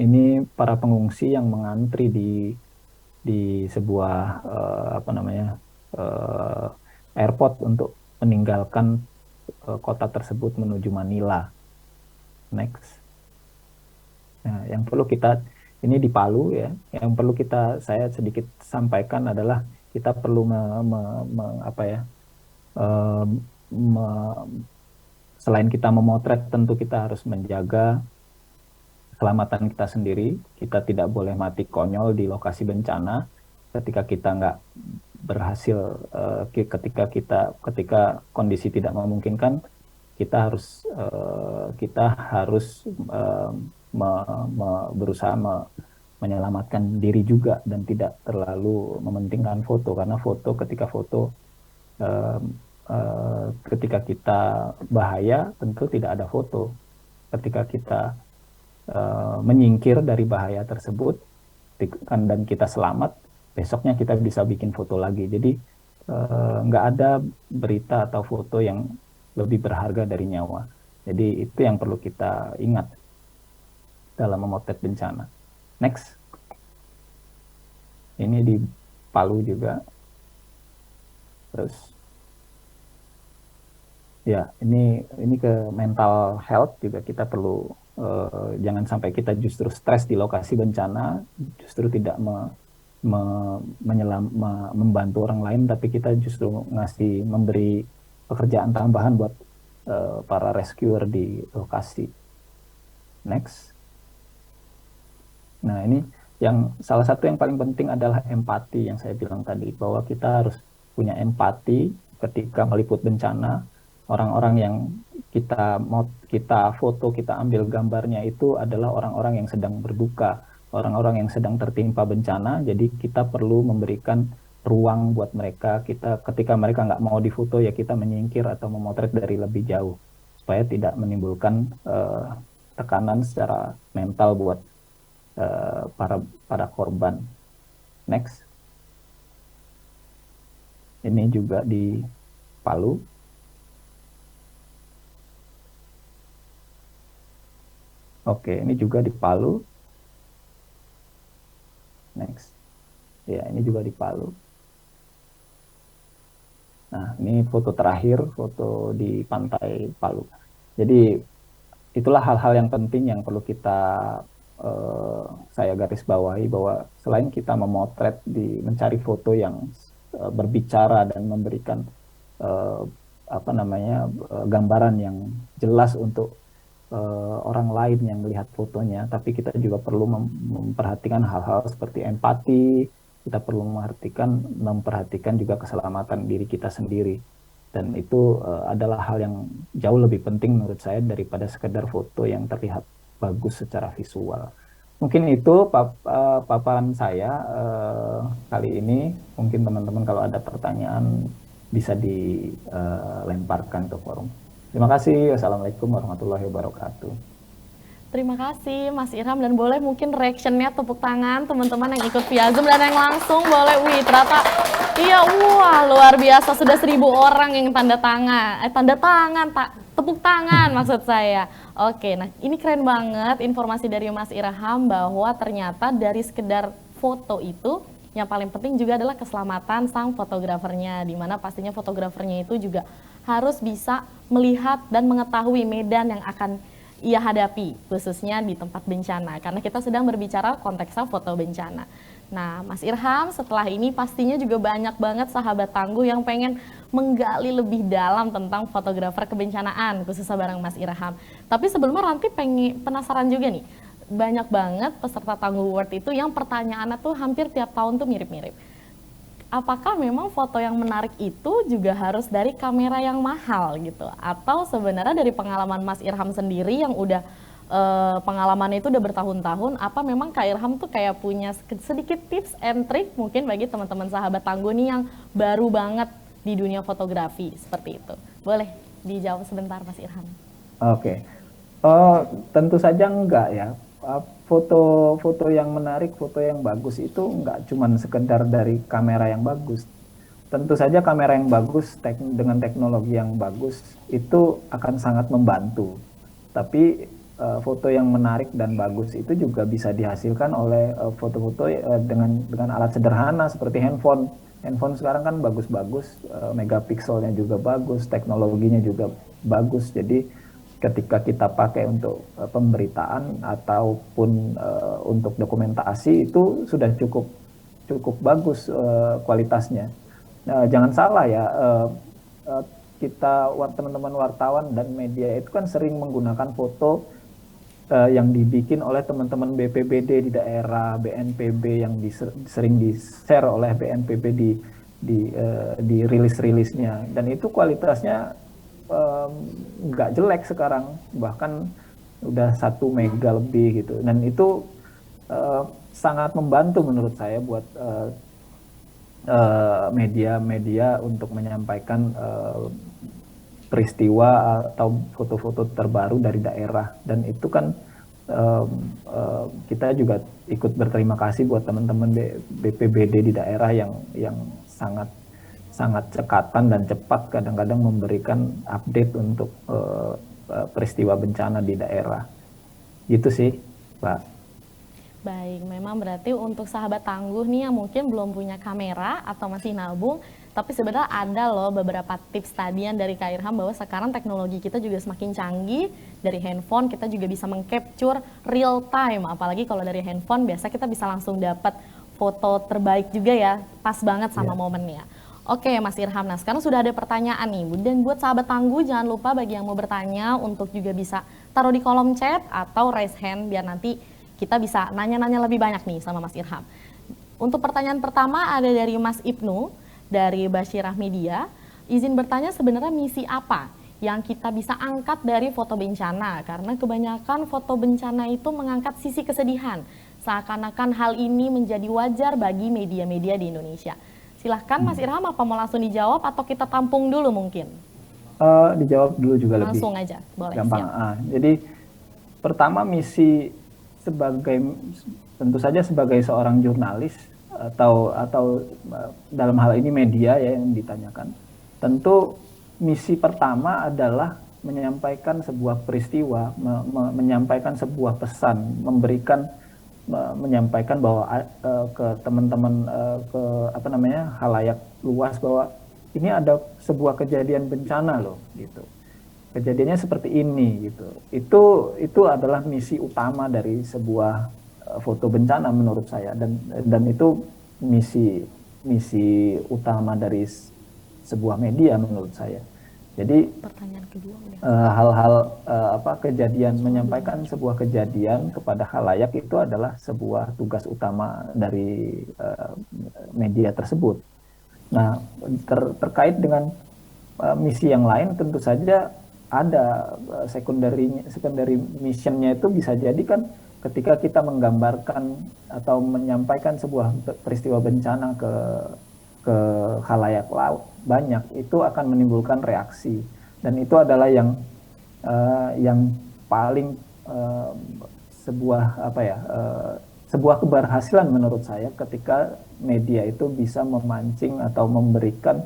Ini para pengungsi yang mengantri di sebuah airport untuk meninggalkan kota tersebut menuju Manila. Next. Nah, yang perlu ini di Palu ya, yang perlu saya sedikit sampaikan adalah kita perlu selain kita memotret, tentu kita harus menjaga keselamatan kita sendiri. Kita tidak boleh mati konyol di lokasi bencana ketika kita nggak berhasil, ketika kondisi tidak memungkinkan, kita harus berusaha menyelamatkan diri juga dan tidak terlalu mementingkan foto, karena ketika kita bahaya tentu tidak ada foto. Ketika kita menyingkir dari bahaya tersebut dan kita selamat, besoknya kita bisa bikin foto lagi. Jadi nggak ada berita atau foto yang lebih berharga dari nyawa. Jadi itu yang perlu kita ingat dalam memotret bencana. Next. Ini di Palu juga. Terus ya, ini ke mental health juga kita perlu jangan sampai kita justru stres di lokasi bencana, justru tidak membantu orang lain, tapi kita justru memberi pekerjaan tambahan buat para rescuer di lokasi. Next. Nah, ini salah satu yang paling penting adalah empati yang saya bilang tadi, bahwa kita harus punya empati ketika meliput bencana. Orang-orang yang kita foto, kita ambil gambarnya itu adalah orang-orang yang sedang berduka, orang-orang yang sedang tertimpa bencana. Jadi kita perlu memberikan ruang buat mereka. Kita ketika mereka nggak mau difoto ya kita menyingkir atau memotret dari lebih jauh supaya tidak menimbulkan tekanan secara mental buat para korban. Next. Ini juga di Palu. Oke, ini juga di Palu. Next. Ya, ini juga di Palu. Nah, ini foto terakhir, foto di pantai Palu. Jadi, itulah hal-hal yang penting yang perlu kita saya garis bawahi, bahwa selain kita memotret, mencari foto yang berbicara dan memberikan gambaran yang jelas untuk orang lain yang melihat fotonya, tapi kita juga perlu memperhatikan hal-hal seperti empati. Kita perlu memperhatikan juga keselamatan diri kita sendiri, dan itu adalah hal yang jauh lebih penting menurut saya daripada sekedar foto yang terlihat bagus secara visual. Mungkin itu paparan saya kali ini. Mungkin teman-teman kalau ada pertanyaan bisa dilemparkan ke forum. Terima kasih. Wassalamualaikum warahmatullahi wabarakatuh. Terima kasih Mas Irham, dan boleh mungkin reactionnya tepuk tangan teman-teman yang ikut via Zoom dan yang langsung boleh. Wih, ternyata iya, wah luar biasa, sudah 1.000 orang yang tanda tangan, tepuk tangan maksud saya. Oke, nah ini keren banget informasi dari Mas Irham bahwa ternyata dari sekedar foto itu yang paling penting juga adalah keselamatan sang fotografernya, di mana pastinya fotografernya itu juga harus bisa melihat dan mengetahui medan yang akan ia hadapi, khususnya di tempat bencana, karena kita sedang berbicara konteksnya foto bencana. Nah, Mas Irham, setelah ini pastinya juga banyak banget sahabat tangguh yang pengen menggali lebih dalam tentang fotografer kebencanaan, khususnya bareng Mas Irham. Tapi sebelumnya Ranti penasaran juga nih, banyak banget peserta Tangguh Award itu yang pertanyaannya tuh hampir tiap tahun tuh mirip-mirip. Apakah memang foto yang menarik itu juga harus dari kamera yang mahal gitu? Atau sebenarnya dari pengalaman Mas Irham sendiri yang udah pengalamannya itu udah bertahun-tahun, apa memang Kak Irham tuh kayak punya sedikit tips and trick mungkin bagi teman-teman sahabat tangguh nih yang baru banget di dunia fotografi seperti itu? Boleh dijawab sebentar Mas Irham. Oke. Tentu saja enggak ya. Foto yang menarik, foto yang bagus itu nggak cuma sekedar dari kamera yang bagus. Tentu saja kamera yang bagus dengan teknologi yang bagus itu akan sangat membantu. Tapi foto yang menarik dan bagus itu juga bisa dihasilkan oleh foto-foto dengan alat sederhana seperti handphone. Handphone sekarang kan bagus-bagus, megapikselnya juga bagus, teknologinya juga bagus. Jadi ketika kita pakai untuk pemberitaan ataupun untuk dokumentasi itu sudah cukup bagus kualitasnya. Jangan salah ya, kita teman-teman wartawan dan media itu kan sering menggunakan foto yang dibikin oleh teman-teman BPBD di daerah, BNPB yang sering di-share oleh BNPB di rilis-rilisnya, dan itu kualitasnya nggak jelek sekarang, bahkan udah 1 mega lebih gitu, dan itu sangat membantu menurut saya buat media-media untuk menyampaikan peristiwa atau foto-foto terbaru dari daerah. Dan itu kan kita juga ikut berterima kasih buat teman-teman BPBD di daerah yang sangat cekatan dan cepat kadang-kadang memberikan update untuk peristiwa bencana di daerah. Gitu sih, Pak. Baik, memang berarti untuk sahabat tangguh nih yang mungkin belum punya kamera atau masih nabung, tapi sebenarnya ada loh beberapa tips tadian dari Kak Irham bahwa sekarang teknologi kita juga semakin canggih. Dari handphone kita juga bisa meng-capture real time, apalagi kalau dari handphone biasa kita bisa langsung dapat foto terbaik juga ya, pas banget sama momennya. Oke Mas Irham, nah sekarang sudah ada pertanyaan nih, dan buat sahabat tangguh jangan lupa bagi yang mau bertanya untuk juga bisa taruh di kolom chat atau raise hand biar nanti kita bisa nanya-nanya lebih banyak nih sama Mas Irham. Untuk pertanyaan pertama ada dari Mas Ibnu dari Basyirah Media. Izin bertanya, sebenarnya misi apa yang kita bisa angkat dari foto bencana? Karena kebanyakan foto bencana itu mengangkat sisi kesedihan. Seakan-akan hal ini menjadi wajar bagi media-media di Indonesia. Silahkan Mas Irham, apa mau langsung dijawab atau kita tampung dulu mungkin? Dijawab dulu juga lebih Langsung aja, boleh. gampang. Siap. Jadi pertama, misi tentu saja sebagai seorang jurnalis atau dalam hal ini media ya yang ditanyakan. Tentu misi pertama adalah menyampaikan sebuah peristiwa, menyampaikan sebuah pesan, menyampaikan bahwa ke teman-teman, ke halayak luas bahwa ini ada sebuah kejadian bencana loh gitu. Kejadiannya seperti ini gitu. Itu adalah misi utama dari sebuah foto bencana menurut saya, dan itu misi utama dari sebuah media menurut saya. Jadi pertanyaan kedua hal-hal kejadian, menyampaikan sebuah kejadian kepada khalayak itu adalah sebuah tugas utama dari media tersebut. Nah, terkait dengan misi yang lain tentu saja ada secondary missionnya. Itu bisa jadi kan ketika kita menggambarkan atau menyampaikan sebuah peristiwa bencana ke khalayak banyak, itu akan menimbulkan reaksi, dan itu adalah yang paling sebuah keberhasilan menurut saya ketika media itu bisa memancing atau memberikan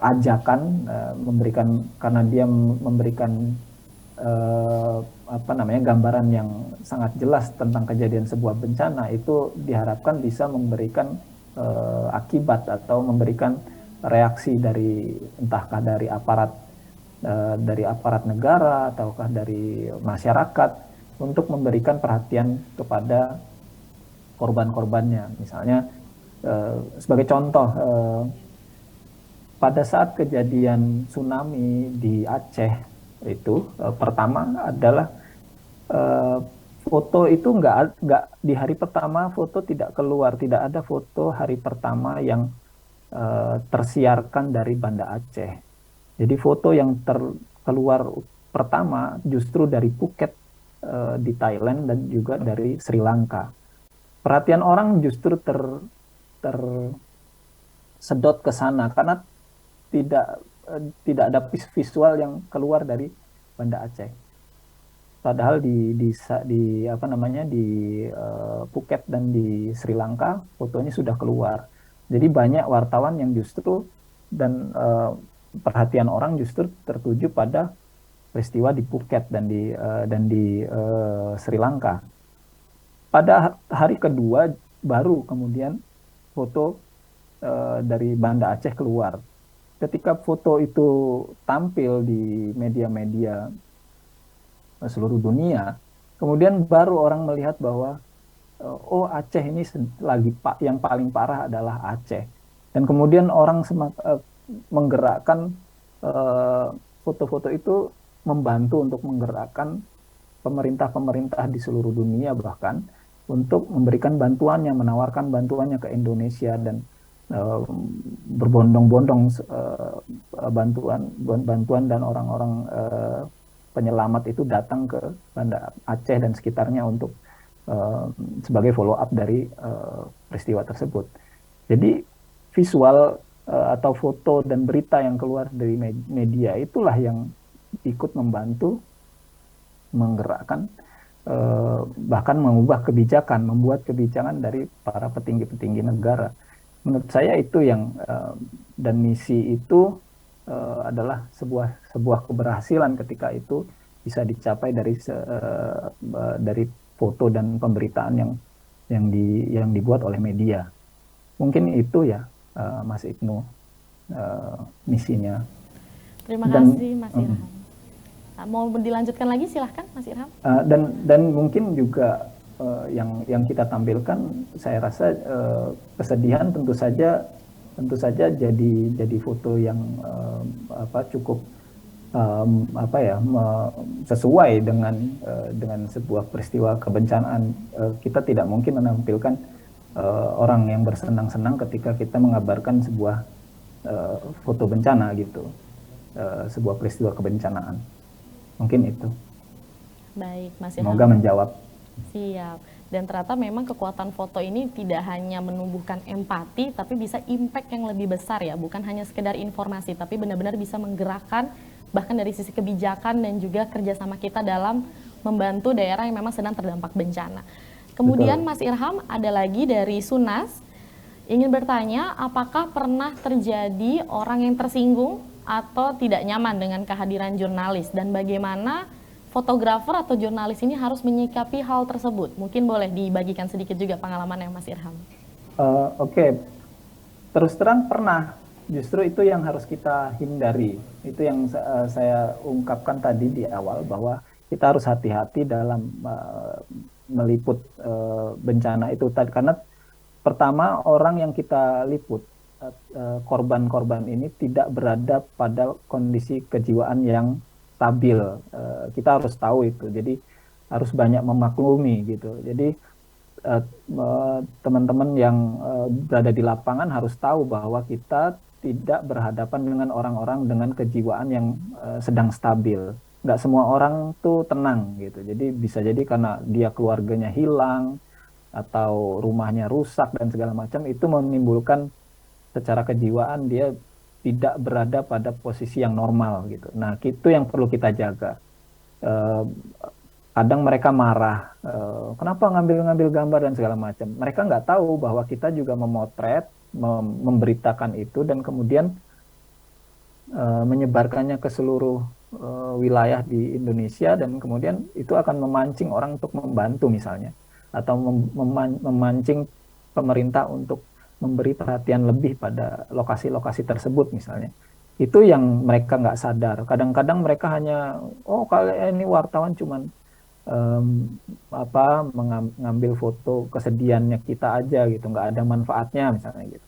ajakan, karena dia memberikan gambaran yang sangat jelas tentang kejadian sebuah bencana, itu diharapkan bisa memberikan akibat atau memberikan reaksi entahkah dari aparat negara ataukah dari masyarakat untuk memberikan perhatian kepada korban-korbannya. Misalnya sebagai contoh, pada saat kejadian tsunami di Aceh itu pertama adalah foto itu nggak di hari pertama, foto tidak keluar, tidak ada foto hari pertama yang tersiarkan dari Banda Aceh. Jadi foto yang keluar pertama justru dari Phuket di Thailand dan juga dari Sri Lanka. Perhatian orang justru tersedot ke sana karena tidak ada visual yang keluar dari Banda Aceh. Padahal di Phuket dan di Sri Lanka fotonya sudah keluar. Jadi banyak wartawan yang justru perhatian orang justru tertuju pada peristiwa di Phuket dan di Sri Lanka. Pada hari kedua baru kemudian foto dari Banda Aceh keluar. Ketika foto itu tampil di media-media seluruh dunia, kemudian baru orang melihat bahwa Aceh ini yang paling parah adalah Aceh, dan kemudian orang menggerakkan foto-foto itu, membantu untuk menggerakkan pemerintah-pemerintah di seluruh dunia bahkan untuk memberikan bantuannya, menawarkan bantuannya ke Indonesia, dan berbondong-bondong bantuan dan orang-orang penyelamat itu datang ke Banda Aceh dan sekitarnya untuk sebagai follow up dari peristiwa tersebut. Jadi visual atau foto dan berita yang keluar dari media itulah yang ikut membantu menggerakkan bahkan mengubah kebijakan, membuat kebijakan dari para petinggi-petinggi negara. Menurut saya itu yang dan misi itu adalah sebuah keberhasilan ketika itu bisa dicapai dari foto dan pemberitaan yang dibuat oleh media. Mungkin itu ya, Mas Ibnu, misinya. Terima kasih Mas Irham. Mau dilanjutkan lagi silahkan Mas Irham. Dan mungkin juga yang kita tampilkan, saya rasa kesedihan tentu saja jadi foto yang cukup sesuai dengan sebuah peristiwa kebencanaan. Kita tidak mungkin menampilkan orang yang bersenang-senang ketika kita mengabarkan sebuah foto bencana gitu, sebuah peristiwa kebencanaan. Mungkin itu. Baik, Mas Irham. Semoga menjawab. Siap. Dan ternyata memang kekuatan foto ini tidak hanya menumbuhkan empati, tapi bisa impact yang lebih besar ya, bukan hanya sekedar informasi, tapi benar-benar bisa menggerakkan bahkan dari sisi kebijakan dan juga kerjasama kita dalam membantu daerah yang memang sedang terdampak bencana. Kemudian Mas Irham, ada lagi dari Sunas, ingin bertanya apakah pernah terjadi orang yang tersinggung atau tidak nyaman dengan kehadiran jurnalis, dan bagaimana fotografer atau jurnalis ini harus menyikapi hal tersebut. Mungkin boleh dibagikan sedikit juga pengalaman yang Mas Irham. Oke. Terus terang pernah. Justru itu yang harus kita hindari. Itu yang saya ungkapkan tadi di awal, bahwa kita harus hati-hati dalam meliput bencana itu. Karena pertama, orang yang kita liput, korban-korban ini tidak berada pada kondisi kejiwaan yang stabil. Kita harus tahu itu. Jadi harus banyak memaklumi gitu. Jadi teman-teman yang berada di lapangan harus tahu bahwa kita tidak berhadapan dengan orang-orang dengan kejiwaan yang sedang stabil. Nggak semua orang tuh tenang gitu. Jadi bisa jadi karena dia keluarganya hilang atau rumahnya rusak dan segala macam, itu menimbulkan secara kejiwaan dia tidak berada pada posisi yang normal gitu. Nah, itu yang perlu kita jaga. Kadang mereka marah, kenapa ngambil-ngambil gambar dan segala macam. Mereka nggak tahu bahwa kita juga memotret, memberitakan itu, dan kemudian menyebarkannya ke seluruh wilayah di Indonesia, dan kemudian itu akan memancing orang untuk membantu misalnya, atau memancing pemerintah untuk memberi perhatian lebih pada lokasi-lokasi tersebut misalnya. Itu yang mereka nggak sadar. Kadang-kadang mereka hanya, oh kalau ini wartawan cuman mengambil foto kesedihannya kita aja gitu, nggak ada manfaatnya misalnya gitu.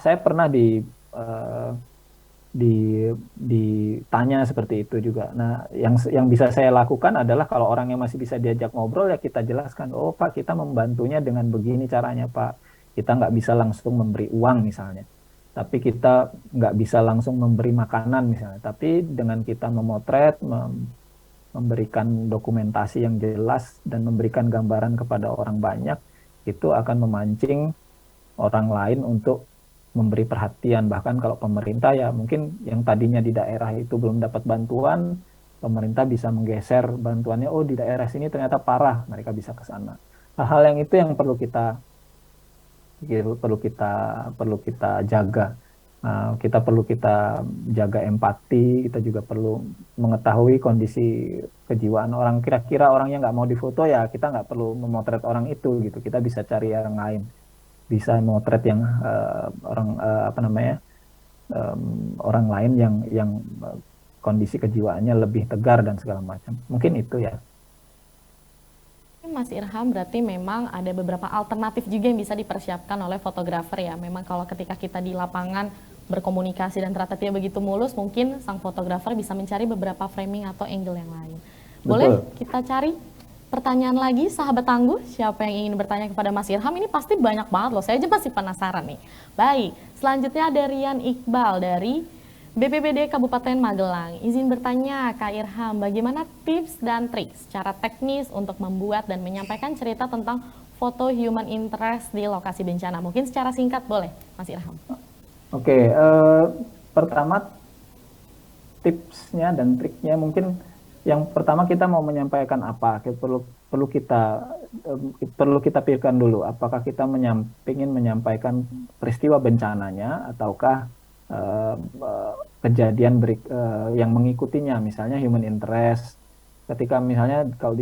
Saya pernah ditanya seperti itu juga. Nah, yang bisa saya lakukan adalah kalau orang yang masih bisa diajak ngobrol, ya kita jelaskan, oh Pak, kita membantunya dengan begini caranya Pak. Kita nggak bisa langsung memberi uang misalnya, tapi kita nggak bisa langsung memberi makanan misalnya. Tapi dengan kita memotret, memberikan dokumentasi yang jelas, dan memberikan gambaran kepada orang banyak, itu akan memancing orang lain untuk memberi perhatian. Bahkan kalau pemerintah, ya mungkin yang tadinya di daerah itu belum dapat bantuan, pemerintah bisa menggeser bantuannya, oh di daerah sini ternyata parah, mereka bisa ke sana. Hal-hal yang itu yang perlu kita jaga. Kita perlu jaga empati, kita juga perlu mengetahui kondisi kejiwaan orang. Kira-kira orangnya nggak mau difoto, ya kita nggak perlu memotret orang itu gitu. Kita bisa cari orang lain, bisa memotret yang orang lain yang kondisi kejiwaannya lebih tegar dan segala macam. Mungkin itu ya. Mas Irham, berarti memang ada beberapa alternatif juga yang bisa dipersiapkan oleh fotografer ya. Memang kalau ketika kita di lapangan berkomunikasi dan ternyata tidak begitu mulus, mungkin sang fotografer bisa mencari beberapa framing atau angle yang lain. Boleh kita cari pertanyaan lagi, sahabat tangguh? Siapa yang ingin bertanya kepada Mas Irham? Ini pasti banyak banget loh, saya aja masih penasaran nih. Baik, selanjutnya ada Rian Iqbal dari BPBD Kabupaten Magelang. Izin bertanya Kak Irham, bagaimana tips dan trik secara teknis untuk membuat dan menyampaikan cerita tentang foto human interest di lokasi bencana? Mungkin secara singkat boleh, Mas Irham. Oke, pertama tipsnya dan triknya, mungkin yang pertama kita mau menyampaikan apa, perlu kita pikirkan dulu, apakah kita ingin menyampaikan peristiwa bencananya ataukah kejadian yang mengikutinya, misalnya human interest. Ketika misalnya kalau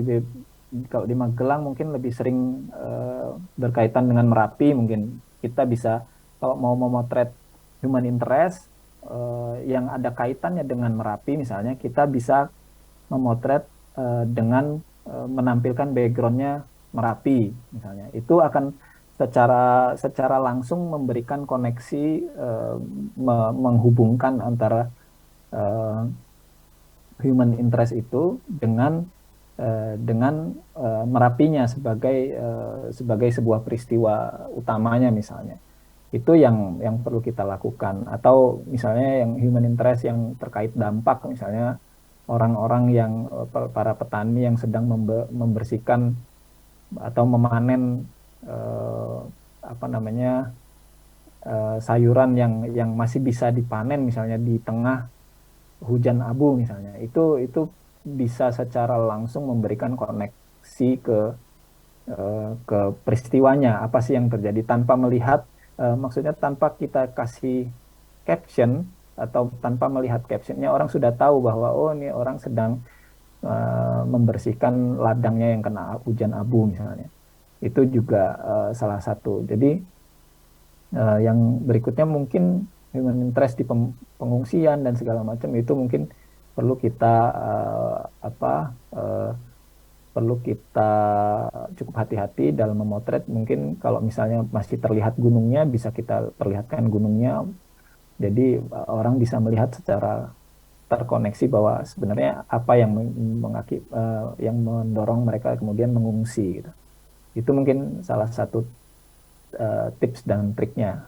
di Magelang mungkin lebih sering berkaitan dengan Merapi, mungkin kita bisa kalau mau memotret human interest yang ada kaitannya dengan Merapi misalnya, kita bisa memotret dengan menampilkan backgroundnya Merapi misalnya. Itu akan secara langsung memberikan koneksi, menghubungkan antara human interest itu dengan Merapinya sebagai sebuah peristiwa utamanya misalnya. Itu yang perlu kita lakukan. Atau misalnya yang human interest yang terkait dampak, misalnya orang-orang yang para petani yang sedang membersihkan atau memanen apa namanya sayuran yang masih bisa dipanen misalnya di tengah hujan abu misalnya, itu bisa secara langsung memberikan koneksi ke peristiwanya apa sih yang terjadi tanpa melihat, maksudnya tanpa kita kasih caption atau tanpa melihat captionnya orang sudah tahu bahwa oh ini orang sedang membersihkan ladangnya yang kena hujan abu misalnya. Itu juga salah satu. Jadi yang berikutnya mungkin human interest di pengungsian dan segala macam itu mungkin perlu kita perlu kita cukup hati-hati dalam memotret. Mungkin kalau misalnya masih terlihat gunungnya, bisa kita perlihatkan gunungnya. Jadi orang bisa melihat secara terkoneksi bahwa sebenarnya apa yang yang mendorong mereka kemudian mengungsi. Gitu. Itu mungkin salah satu tips dan triknya.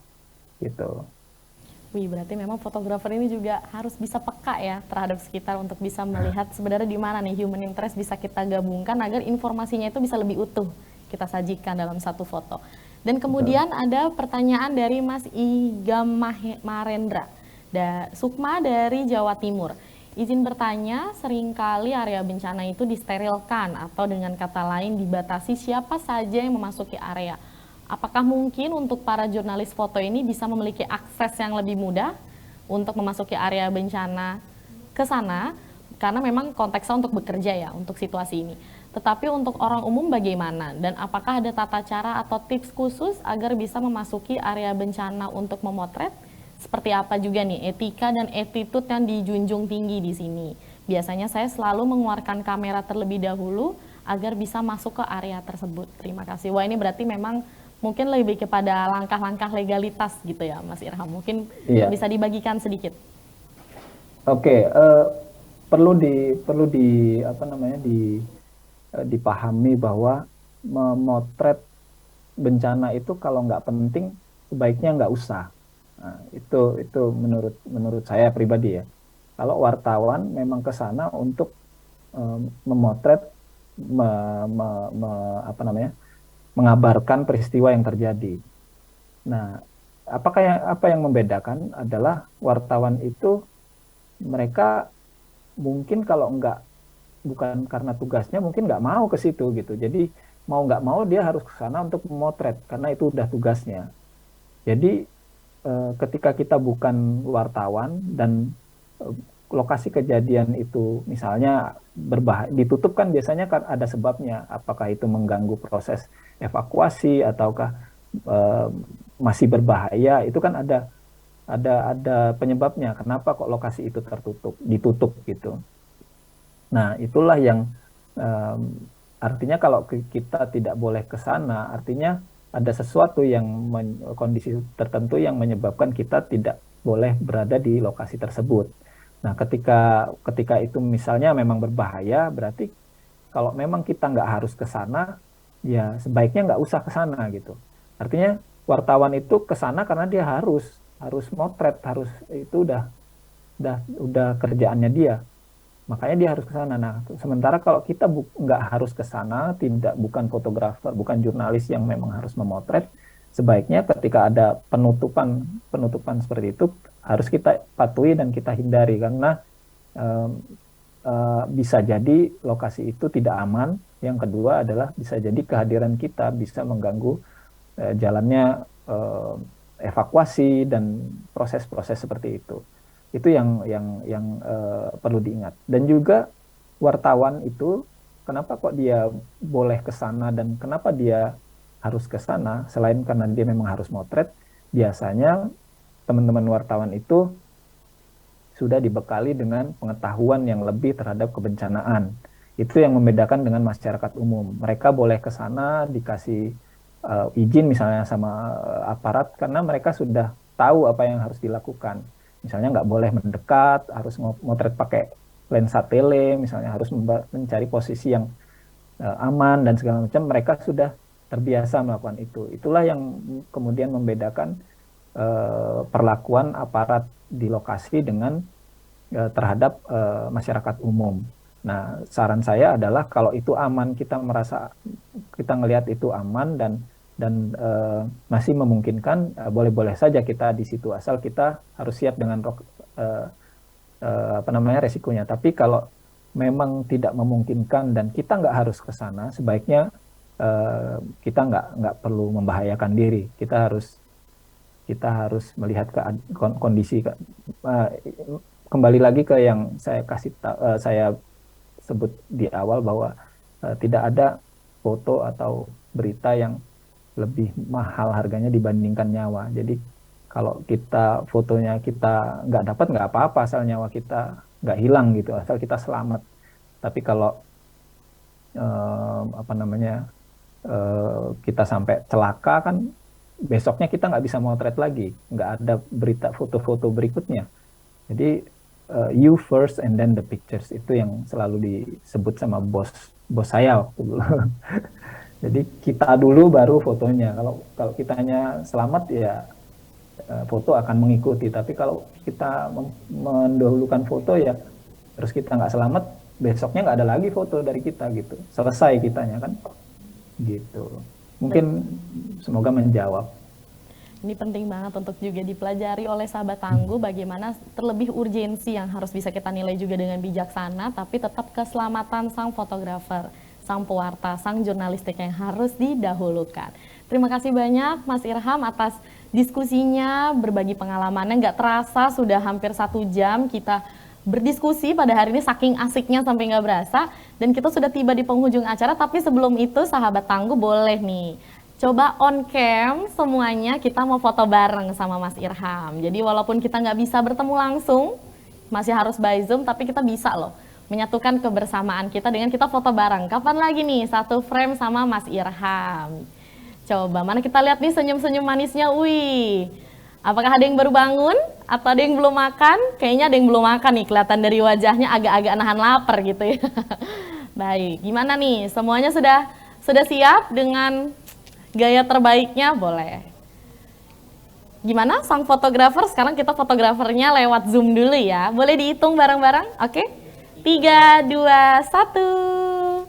Gitu. Wih, berarti memang fotografer ini juga harus bisa peka ya terhadap sekitar untuk bisa melihat sebenarnya di mana nih human interest bisa kita gabungkan agar informasinya itu bisa lebih utuh kita sajikan dalam satu foto. Dan kemudian ada pertanyaan dari Mas Igam Marendra, Sukma dari Jawa Timur. Izin bertanya, seringkali area bencana itu disterilkan atau dengan kata lain dibatasi siapa saja yang memasuki area. Apakah mungkin untuk para jurnalis foto ini bisa memiliki akses yang lebih mudah untuk memasuki area bencana ke sana? Karena memang konteksnya untuk bekerja ya, untuk situasi ini. Tetapi untuk orang umum bagaimana? Dan apakah ada tata cara atau tips khusus agar bisa memasuki area bencana untuk memotret? Seperti apa juga nih etika dan attitude yang dijunjung tinggi di sini? Biasanya saya selalu mengeluarkan kamera terlebih dahulu agar bisa masuk ke area tersebut. Terima kasih. Wah, ini berarti memang mungkin lebih kepada langkah-langkah legalitas gitu ya, Mas Irham. Mungkin bisa dibagikan sedikit. Oke, perlu dipahami bahwa memotret bencana itu kalau nggak penting sebaiknya nggak usah. Nah, itu menurut saya pribadi ya. Kalau wartawan memang ke sana untuk memotret, mengabarkan peristiwa yang terjadi. Nah, apa yang membedakan adalah wartawan itu mereka mungkin kalau bukan karena tugasnya mungkin nggak mau ke situ gitu. Jadi mau nggak mau dia harus ke sana untuk memotret karena itu udah tugasnya. Jadi ketika kita bukan wartawan dan lokasi kejadian itu misalnya ditutup kan biasanya kan ada sebabnya, apakah itu mengganggu proses evakuasi ataukah masih berbahaya, itu kan ada penyebabnya kenapa kok lokasi itu ditutup gitu. Nah, itulah yang artinya kalau kita tidak boleh ke sana, artinya ada sesuatu yang kondisi tertentu yang menyebabkan kita tidak boleh berada di lokasi tersebut. Nah, ketika itu misalnya memang berbahaya, berarti kalau memang kita nggak harus ke sana, ya sebaiknya nggak usah ke sana gitu. Artinya wartawan itu ke sana karena dia harus motret, itu udah kerjaannya dia. Makanya dia harus ke sana. Nah, sementara kalau kita nggak harus ke sana, bukan fotografer, bukan jurnalis yang memang harus memotret, sebaiknya ketika ada penutupan seperti itu harus kita patuhi dan kita hindari karena bisa jadi lokasi itu tidak aman. Yang kedua adalah bisa jadi kehadiran kita bisa mengganggu jalannya evakuasi dan proses-proses seperti itu. Itu yang perlu diingat. Dan juga wartawan itu kenapa kok dia boleh ke sana dan kenapa dia harus ke sana selain karena dia memang harus motret, biasanya teman-teman wartawan itu sudah dibekali dengan pengetahuan yang lebih terhadap kebencanaan. Itu yang membedakan dengan masyarakat umum. Mereka boleh ke sana dikasih izin misalnya sama aparat karena mereka sudah tahu apa yang harus dilakukan. Misalnya nggak boleh mendekat, harus motret pakai lensa tele, misalnya harus mencari posisi yang aman dan segala macam. Mereka sudah terbiasa melakukan itu. Itulah yang kemudian membedakan perlakuan aparat di lokasi dengan terhadap masyarakat umum. Nah, saran saya adalah kalau itu aman, kita merasa kita ngelihat itu aman dan masih memungkinkan, boleh-boleh saja kita di situ, asal kita harus siap dengan resikonya. Tapi kalau memang tidak memungkinkan dan kita nggak harus ke sana, sebaiknya kita nggak perlu membahayakan diri. Kita harus melihat kondisi. Kembali lagi ke yang saya sebut di awal, bahwa tidak ada foto atau berita yang lebih mahal harganya dibandingkan nyawa. Jadi kalau fotonya kita nggak dapat, nggak apa-apa, asal nyawa kita nggak hilang gitu, asal kita selamat. Tapi kalau kita sampai celaka, kan besoknya kita nggak bisa motret lagi, nggak ada berita foto-foto berikutnya. Jadi you first and then the pictures, itu yang selalu disebut sama bos saya waktu dulu. Jadi kita dulu baru fotonya. Kalau kitanya selamat, ya foto akan mengikuti. Tapi kalau kita mendahulukan foto, ya terus kita nggak selamat, besoknya nggak ada lagi foto dari kita gitu. Selesai kitanya kan, gitu. Mungkin semoga menjawab. Ini penting banget untuk juga dipelajari oleh sahabat Tangguh, bagaimana terlebih urgensi yang harus bisa kita nilai juga dengan bijaksana, tapi tetap keselamatan sang fotografer, sang pewarta, sang jurnalistik yang harus didahulukan. Terima kasih banyak Mas Irham atas diskusinya, berbagi pengalamannya. Nggak terasa sudah hampir 1 jam kita berdiskusi pada hari ini, saking asiknya sampai nggak berasa. Dan kita sudah tiba di penghujung acara, tapi sebelum itu sahabat Tangguh boleh nih coba on cam semuanya, kita mau foto bareng sama Mas Irham. Jadi walaupun kita nggak bisa bertemu langsung, masih harus by Zoom, tapi kita bisa loh menyatukan kebersamaan kita dengan kita foto bareng. Kapan lagi nih 1 frame sama Mas Irham? Coba, mana kita lihat nih senyum-senyum manisnya, wih. Apakah ada yang baru bangun atau ada yang belum makan? Kayaknya ada yang belum makan nih, kelihatan dari wajahnya agak-agak nahan lapar gitu ya. Baik, gimana nih? Semuanya sudah siap dengan gaya terbaiknya? Boleh. Gimana sang fotografer? Sekarang kita fotografernya lewat Zoom dulu ya. Boleh dihitung bareng-bareng? Oke. 3, 2, 1.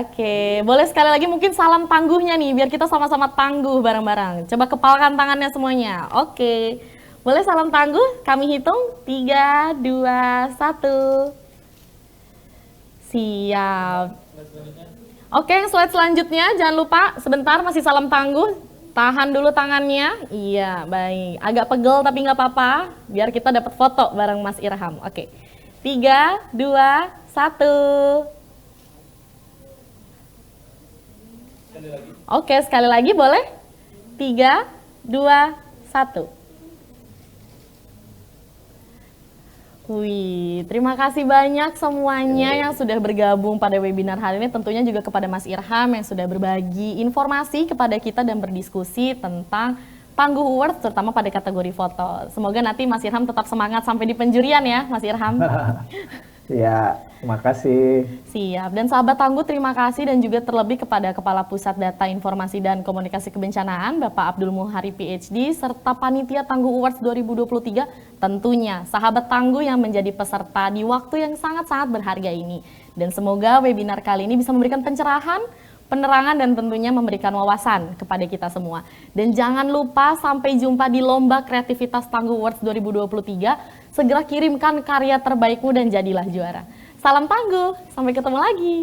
Oke, boleh sekali lagi mungkin salam tangguhnya nih, biar kita sama-sama tangguh bareng-bareng. Coba kepalkan tangannya semuanya. Oke, boleh salam tangguh, kami hitung. 3, 2, 1. Siap. Oke, slide selanjutnya, jangan lupa sebentar masih salam tangguh. Tahan dulu tangannya. Iya, baik. Agak pegel tapi nggak apa-apa, biar kita dapat foto bareng Mas Irham. Oke, 3, 2, 1. Oke, sekali lagi boleh? 3, 2, 1. Wih, terima kasih banyak semuanya yang sudah bergabung pada webinar hari ini. Tentunya juga kepada Mas Irham yang sudah berbagi informasi kepada kita dan berdiskusi tentang Tangguh Awards, terutama pada kategori foto. Semoga nanti Mas Irham tetap semangat sampai di penjurian ya, Mas Irham. Ya, terima kasih. Siap. Dan sahabat Tangguh, terima kasih dan juga terlebih kepada Kepala Pusat Data Informasi dan Komunikasi Kebencanaan, Bapak Abdul Muhari PhD, serta Panitia Tangguh Awards 2023, tentunya sahabat Tangguh yang menjadi peserta di waktu yang sangat-sangat berharga ini. Dan semoga webinar kali ini bisa memberikan pencerahan, penerangan, dan tentunya memberikan wawasan kepada kita semua. Dan jangan lupa sampai jumpa di Lomba Kreativitas Tangguh Awards 2023. Segera kirimkan karya terbaikmu dan jadilah juara. Salam Tangguh, sampai ketemu lagi.